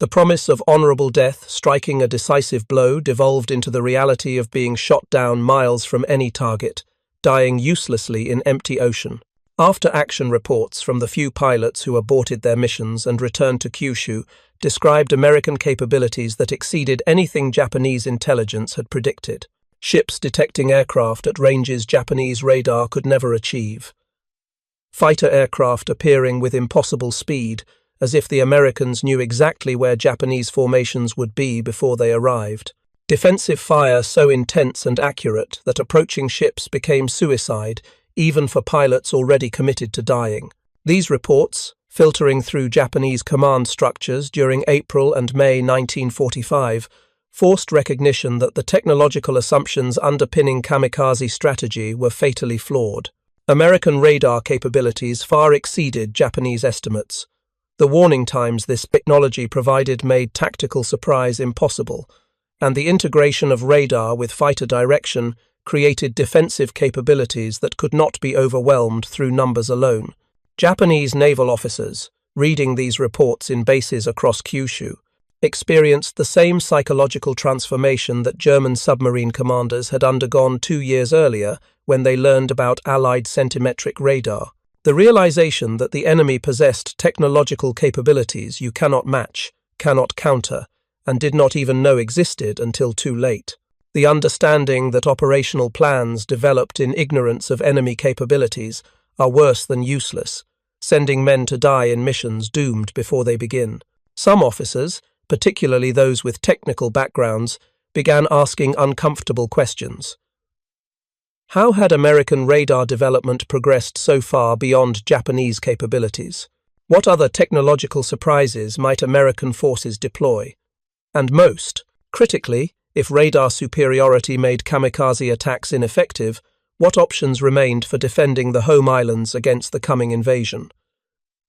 The promise of honorable death striking a decisive blow devolved into the reality of being shot down miles from any target, dying uselessly in empty ocean. After-action reports from the few pilots who aborted their missions and returned to Kyushu described American capabilities that exceeded anything Japanese intelligence had predicted. Ships detecting aircraft at ranges Japanese radar could never achieve. Fighter aircraft appearing with impossible speed, as if the Americans knew exactly where Japanese formations would be before they arrived. Defensive fire so intense and accurate that approaching ships became suicide, even for pilots already committed to dying. These reports, filtering through Japanese command structures during April and May 1945, forced recognition that the technological assumptions underpinning kamikaze strategy were fatally flawed. American radar capabilities far exceeded Japanese estimates. The warning times this technology provided made tactical surprise impossible, and the integration of radar with fighter direction created defensive capabilities that could not be overwhelmed through numbers alone. Japanese naval officers, reading these reports in bases across Kyushu, experienced the same psychological transformation that German submarine commanders had undergone 2 years earlier when they learned about Allied centimetric radar. The realization that the enemy possessed technological capabilities you cannot match, cannot counter, and did not even know existed until too late. The understanding that operational plans developed in ignorance of enemy capabilities are worse than useless, sending men to die in missions doomed before they begin. Some officers, particularly those with technical backgrounds, began asking uncomfortable questions. How had American radar development progressed so far beyond Japanese capabilities? What other technological surprises might American forces deploy? And most critically, if radar superiority made kamikaze attacks ineffective, what options remained for defending the home islands against the coming invasion?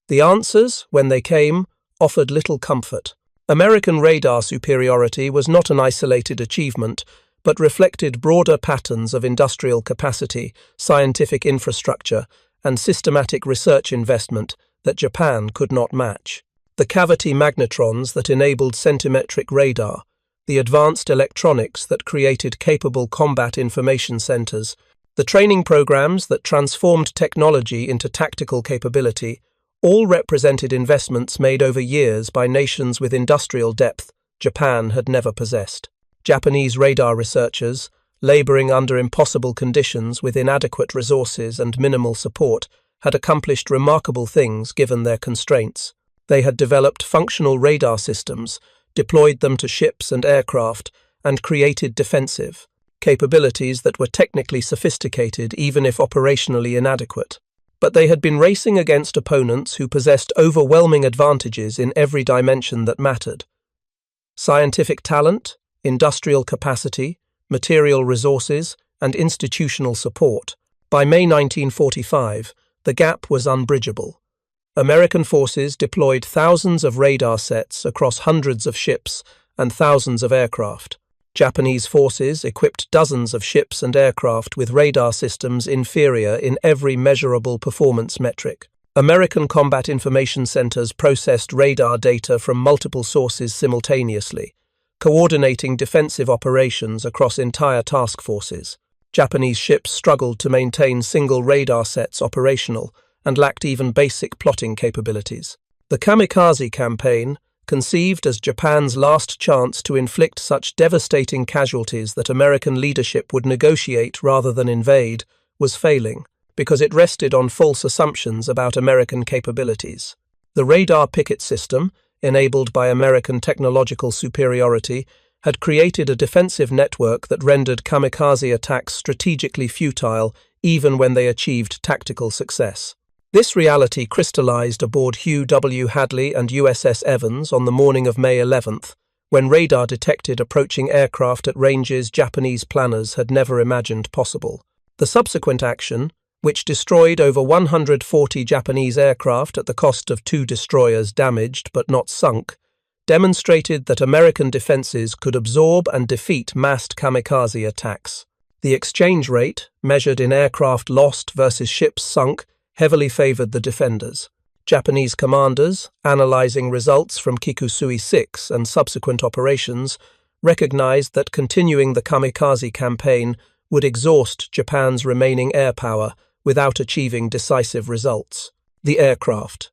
The answers, when they came, offered little comfort. American radar superiority was not an isolated achievement, but reflected broader patterns of industrial capacity, scientific infrastructure, and systematic research investment that Japan could not match. The cavity magnetrons that enabled centimetric radar, the advanced electronics that created capable combat information centers, the training programs that transformed technology into tactical capability, all represented investments made over years by nations with industrial depth Japan had never possessed. Japanese radar researchers, laboring under impossible conditions with inadequate resources and minimal support, had accomplished remarkable things given their constraints. They had developed functional radar systems, deployed them to ships and aircraft, and created defensive capabilities that were technically sophisticated even if operationally inadequate. But they had been racing against opponents who possessed overwhelming advantages in every dimension that mattered. Scientific talent, industrial capacity, material resources, and institutional support. By May 1945, the gap was unbridgeable. American forces deployed thousands of radar sets across hundreds of ships and thousands of aircraft. Japanese forces equipped dozens of ships and aircraft with radar systems inferior in every measurable performance metric. American combat information centers processed radar data from multiple sources simultaneously, coordinating defensive operations across entire task forces. Japanese ships struggled to maintain single radar sets operational and lacked even basic plotting capabilities. The Kamikaze campaign, conceived as Japan's last chance to inflict such devastating casualties that American leadership would negotiate rather than invade, was failing because it rested on false assumptions about American capabilities. The radar picket system, enabled by American technological superiority, had created a defensive network that rendered kamikaze attacks strategically futile even when they achieved tactical success. This reality crystallized aboard Hugh W. Hadley and USS Evans on the morning of May 11th, when radar detected approaching aircraft at ranges Japanese planners had never imagined possible. The subsequent action, which destroyed over 140 Japanese aircraft at the cost of 2 destroyers damaged but not sunk, demonstrated that American defenses could absorb and defeat massed kamikaze attacks. The exchange rate, measured in aircraft lost versus ships sunk, heavily favored the defenders. Japanese commanders, analyzing results from Kikusui 6 and subsequent operations, recognized that continuing the kamikaze campaign would exhaust Japan's remaining air power without achieving decisive results. The aircraft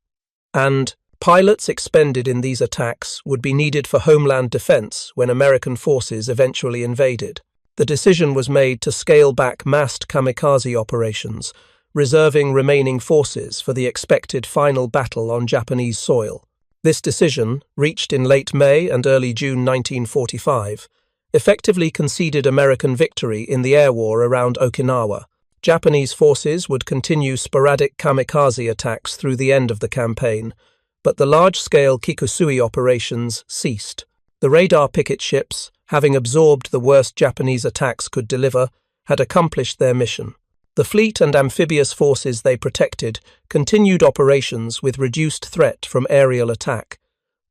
and pilots expended in these attacks would be needed for homeland defense when American forces eventually invaded. The decision was made to scale back massed kamikaze operations, reserving remaining forces for the expected final battle on Japanese soil. This decision, reached in late May and early June 1945, effectively conceded American victory in the air war around Okinawa. Japanese forces would continue sporadic kamikaze attacks through the end of the campaign, but the large-scale Kikusui operations ceased. The radar picket ships, having absorbed the worst Japanese attacks could deliver, had accomplished their mission. The fleet and amphibious forces they protected continued operations with reduced threat from aerial attack.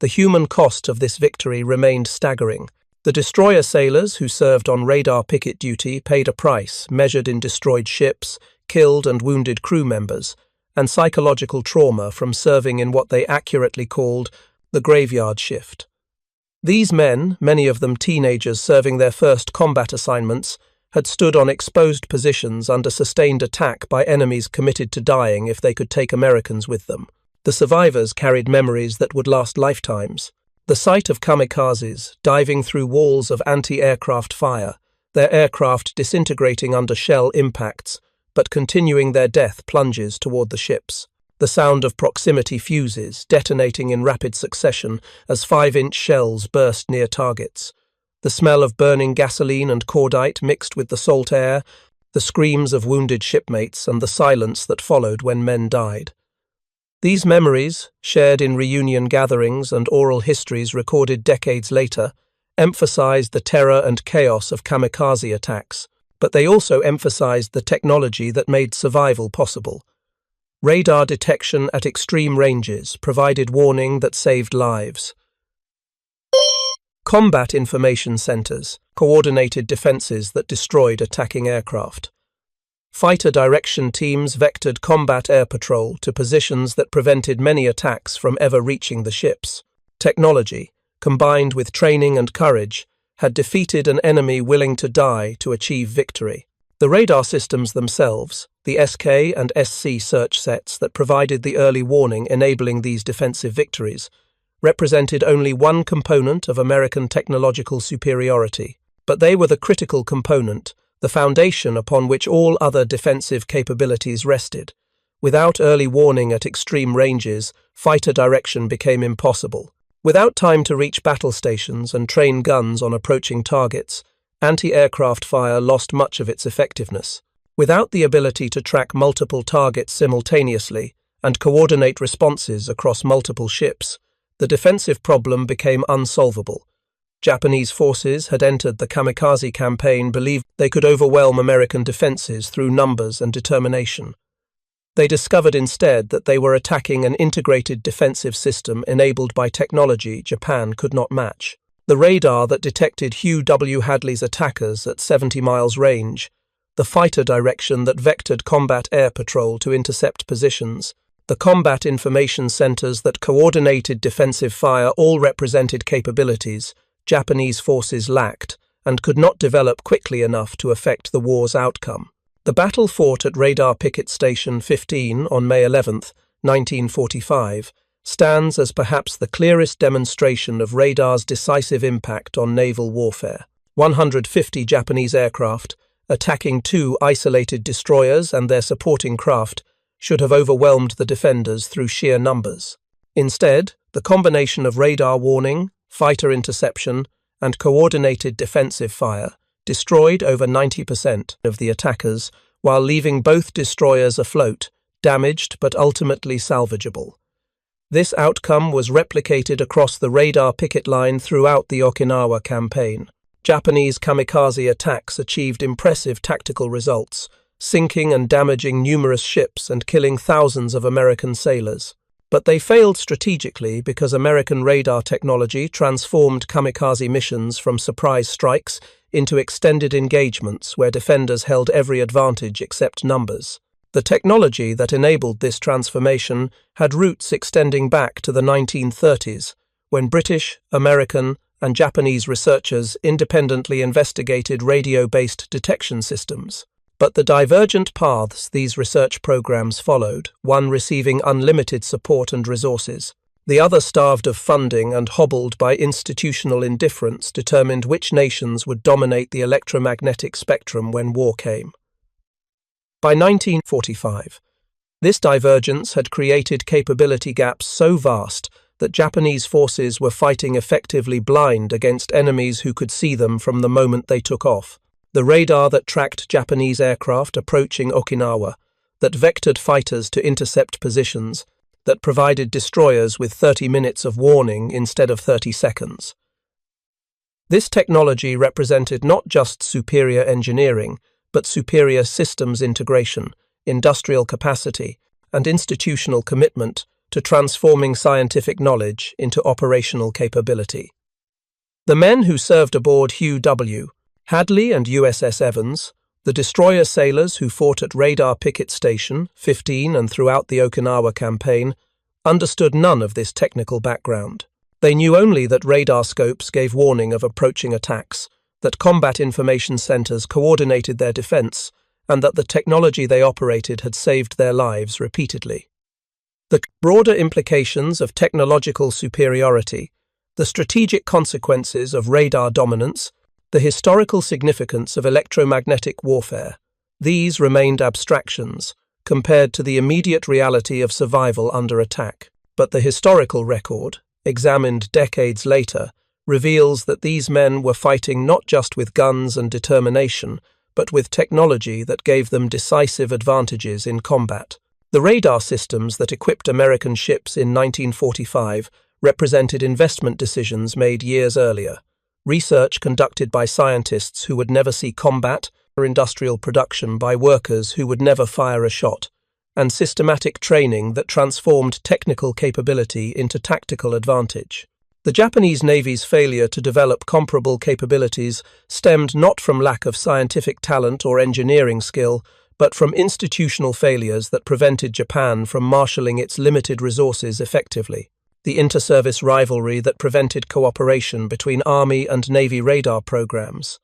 The human cost of this victory remained staggering. The destroyer sailors who served on radar picket duty paid a price measured in destroyed ships, killed and wounded crew members, and psychological trauma from serving in what they accurately called the graveyard shift. These men, many of them teenagers serving their first combat assignments, had stood on exposed positions under sustained attack by enemies committed to dying if they could take Americans with them. The survivors carried memories that would last lifetimes. The sight of kamikazes diving through walls of anti-aircraft fire, their aircraft disintegrating under shell impacts, but continuing their death plunges toward the ships. The sound of proximity fuses detonating in rapid succession as 5-inch shells burst near targets. The smell of burning gasoline and cordite mixed with the salt air, the screams of wounded shipmates, and the silence that followed when men died. These memories, shared in reunion gatherings and oral histories recorded decades later, emphasized the terror and chaos of kamikaze attacks, but they also emphasized the technology that made survival possible. Radar detection at extreme ranges provided warning that saved lives. Combat information centers, coordinated defenses that destroyed attacking aircraft. Fighter direction teams vectored combat air patrol to positions that prevented many attacks from ever reaching the ships. Technology, combined with training and courage, had defeated an enemy willing to die to achieve victory. The radar systems themselves, the SK and SC search sets that provided the early warning enabling these defensive victories, represented only one component of American technological superiority, but they were the critical component, the foundation upon which all other defensive capabilities rested. Without early warning at extreme ranges, fighter direction became impossible. Without time to reach battle stations and train guns on approaching targets, anti-aircraft fire lost much of its effectiveness. Without the ability to track multiple targets simultaneously and coordinate responses across multiple ships, the defensive problem became unsolvable. Japanese forces had entered the kamikaze campaign believing they could overwhelm American defenses through numbers and determination. They discovered instead that they were attacking an integrated defensive system enabled by technology Japan could not match. The radar that detected Hugh W. Hadley's attackers at 70 miles range, the fighter direction that vectored combat air patrol to intercept positions, the combat information centers that coordinated defensive fire all represented capabilities Japanese forces lacked and could not develop quickly enough to affect the war's outcome. The battle fought at Radar Picket Station 15 on May 11, 1945, stands as perhaps the clearest demonstration of radar's decisive impact on naval warfare. 150 Japanese aircraft, attacking 2 isolated destroyers and their supporting craft, should have overwhelmed the defenders through sheer numbers. Instead, the combination of radar warning, fighter interception, and coordinated defensive fire destroyed over 90% of the attackers while leaving both destroyers afloat, damaged but ultimately salvageable. This outcome was replicated across the radar picket line throughout the Okinawa campaign. Japanese kamikaze attacks achieved impressive tactical results, sinking and damaging numerous ships and killing thousands of American sailors. But they failed strategically because American radar technology transformed kamikaze missions from surprise strikes into extended engagements where defenders held every advantage except numbers. The technology that enabled this transformation had roots extending back to the 1930s, when British, American, and Japanese researchers independently investigated radio-based detection systems. But the divergent paths these research programs followed, one receiving unlimited support and resources, the other starved of funding and hobbled by institutional indifference, determined which nations would dominate the electromagnetic spectrum when war came. By 1945, this divergence had created capability gaps so vast that Japanese forces were fighting effectively blind against enemies who could see them from the moment they took off. The radar that tracked Japanese aircraft approaching Okinawa, that vectored fighters to intercept positions, that provided destroyers with 30 minutes of warning instead of 30 seconds. This technology represented not just superior engineering, but superior systems integration, industrial capacity, and institutional commitment to transforming scientific knowledge into operational capability. The men who served aboard Hugh W. Hadley and USS Evans, the destroyer sailors who fought at Radar Picket Station 15 and throughout the Okinawa campaign, understood none of this technical background. They knew only that radar scopes gave warning of approaching attacks, that combat information centers coordinated their defense, and that the technology they operated had saved their lives repeatedly. The broader implications of technological superiority, the strategic consequences of radar dominance, the historical significance of electromagnetic warfare, these remained abstractions compared to the immediate reality of survival under attack. But the historical record, examined decades later, reveals that these men were fighting not just with guns and determination, but with technology that gave them decisive advantages in combat. The radar systems that equipped American ships in 1945 represented investment decisions made years earlier. Research conducted by scientists who would never see combat, or industrial production by workers who would never fire a shot, and systematic training that transformed technical capability into tactical advantage. The Japanese Navy's failure to develop comparable capabilities stemmed not from lack of scientific talent or engineering skill, but from institutional failures that prevented Japan from marshalling its limited resources effectively. The interservice rivalry that prevented cooperation between Army and Navy radar programs.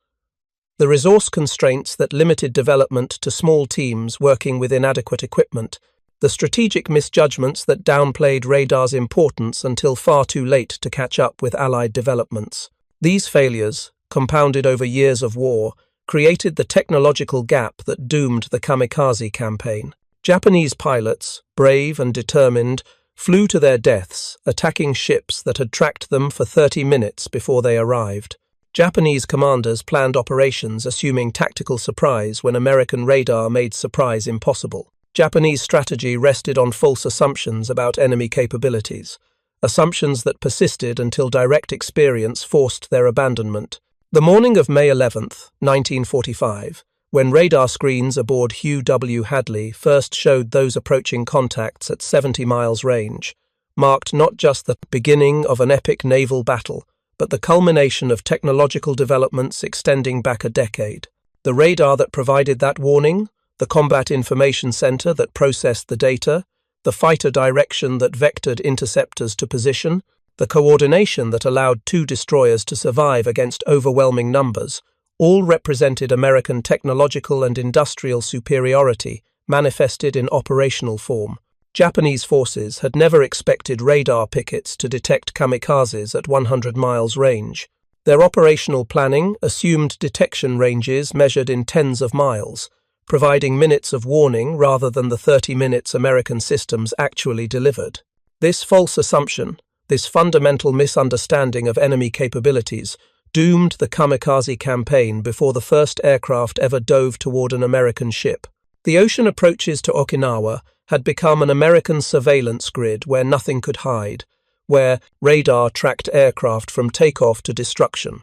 The resource constraints that limited development to small teams working with inadequate equipment. The strategic misjudgments that downplayed radar's importance until far too late to catch up with Allied developments. These failures, compounded over years of war, created the technological gap that doomed the kamikaze campaign. Japanese pilots, brave and determined, flew to their deaths, attacking ships that had tracked them for 30 minutes before they arrived. Japanese commanders planned operations assuming tactical surprise when American radar made surprise impossible. Japanese strategy rested on false assumptions about enemy capabilities, assumptions that persisted until direct experience forced their abandonment. The morning of May 11, 1945, when radar screens aboard Hugh W. Hadley first showed those approaching contacts at 70 miles range, marked not just the beginning of an epic naval battle, but the culmination of technological developments extending back a decade. The radar that provided that warning, the Combat Information Center that processed the data, the fighter direction that vectored interceptors to position, the coordination that allowed two destroyers to survive against overwhelming numbers, all represented American technological and industrial superiority manifested in operational form. Japanese forces had never expected radar pickets to detect kamikazes at 100 miles range. Their operational planning assumed detection ranges measured in tens of miles, providing minutes of warning rather than the 30 minutes American systems actually delivered. This false assumption, this fundamental misunderstanding of enemy capabilities, doomed the kamikaze campaign before the first aircraft ever dove toward an American ship. The ocean approaches to Okinawa had become an American surveillance grid where nothing could hide, where radar tracked aircraft from takeoff to destruction,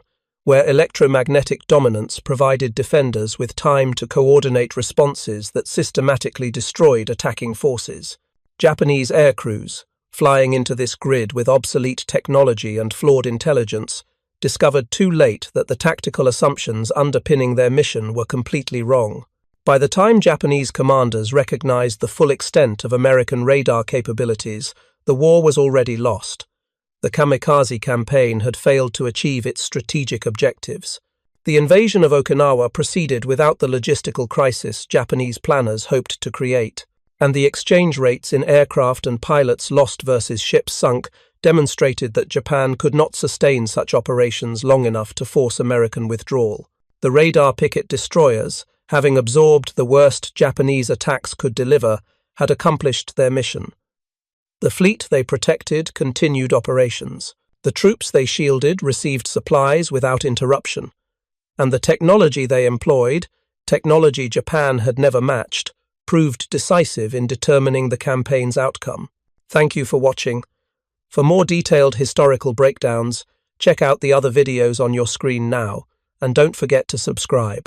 where electromagnetic dominance provided defenders with time to coordinate responses that systematically destroyed attacking forces. Japanese air crews, flying into this grid with obsolete technology and flawed intelligence, discovered too late that the tactical assumptions underpinning their mission were completely wrong. By the time Japanese commanders recognized the full extent of American radar capabilities, the war was already lost. The kamikaze campaign had failed to achieve its strategic objectives. The invasion of Okinawa proceeded without the logistical crisis Japanese planners hoped to create, and the exchange rates in aircraft and pilots lost versus ships sunk demonstrated that Japan could not sustain such operations long enough to force American withdrawal. The radar picket destroyers, having absorbed the worst Japanese attacks could deliver, had accomplished their mission. The fleet they protected continued operations. The troops they shielded received supplies without interruption. And the technology they employed, technology Japan had never matched, proved decisive in determining the campaign's outcome. Thank you for watching. For more detailed historical breakdowns, check out the other videos on your screen now, and don't forget to subscribe.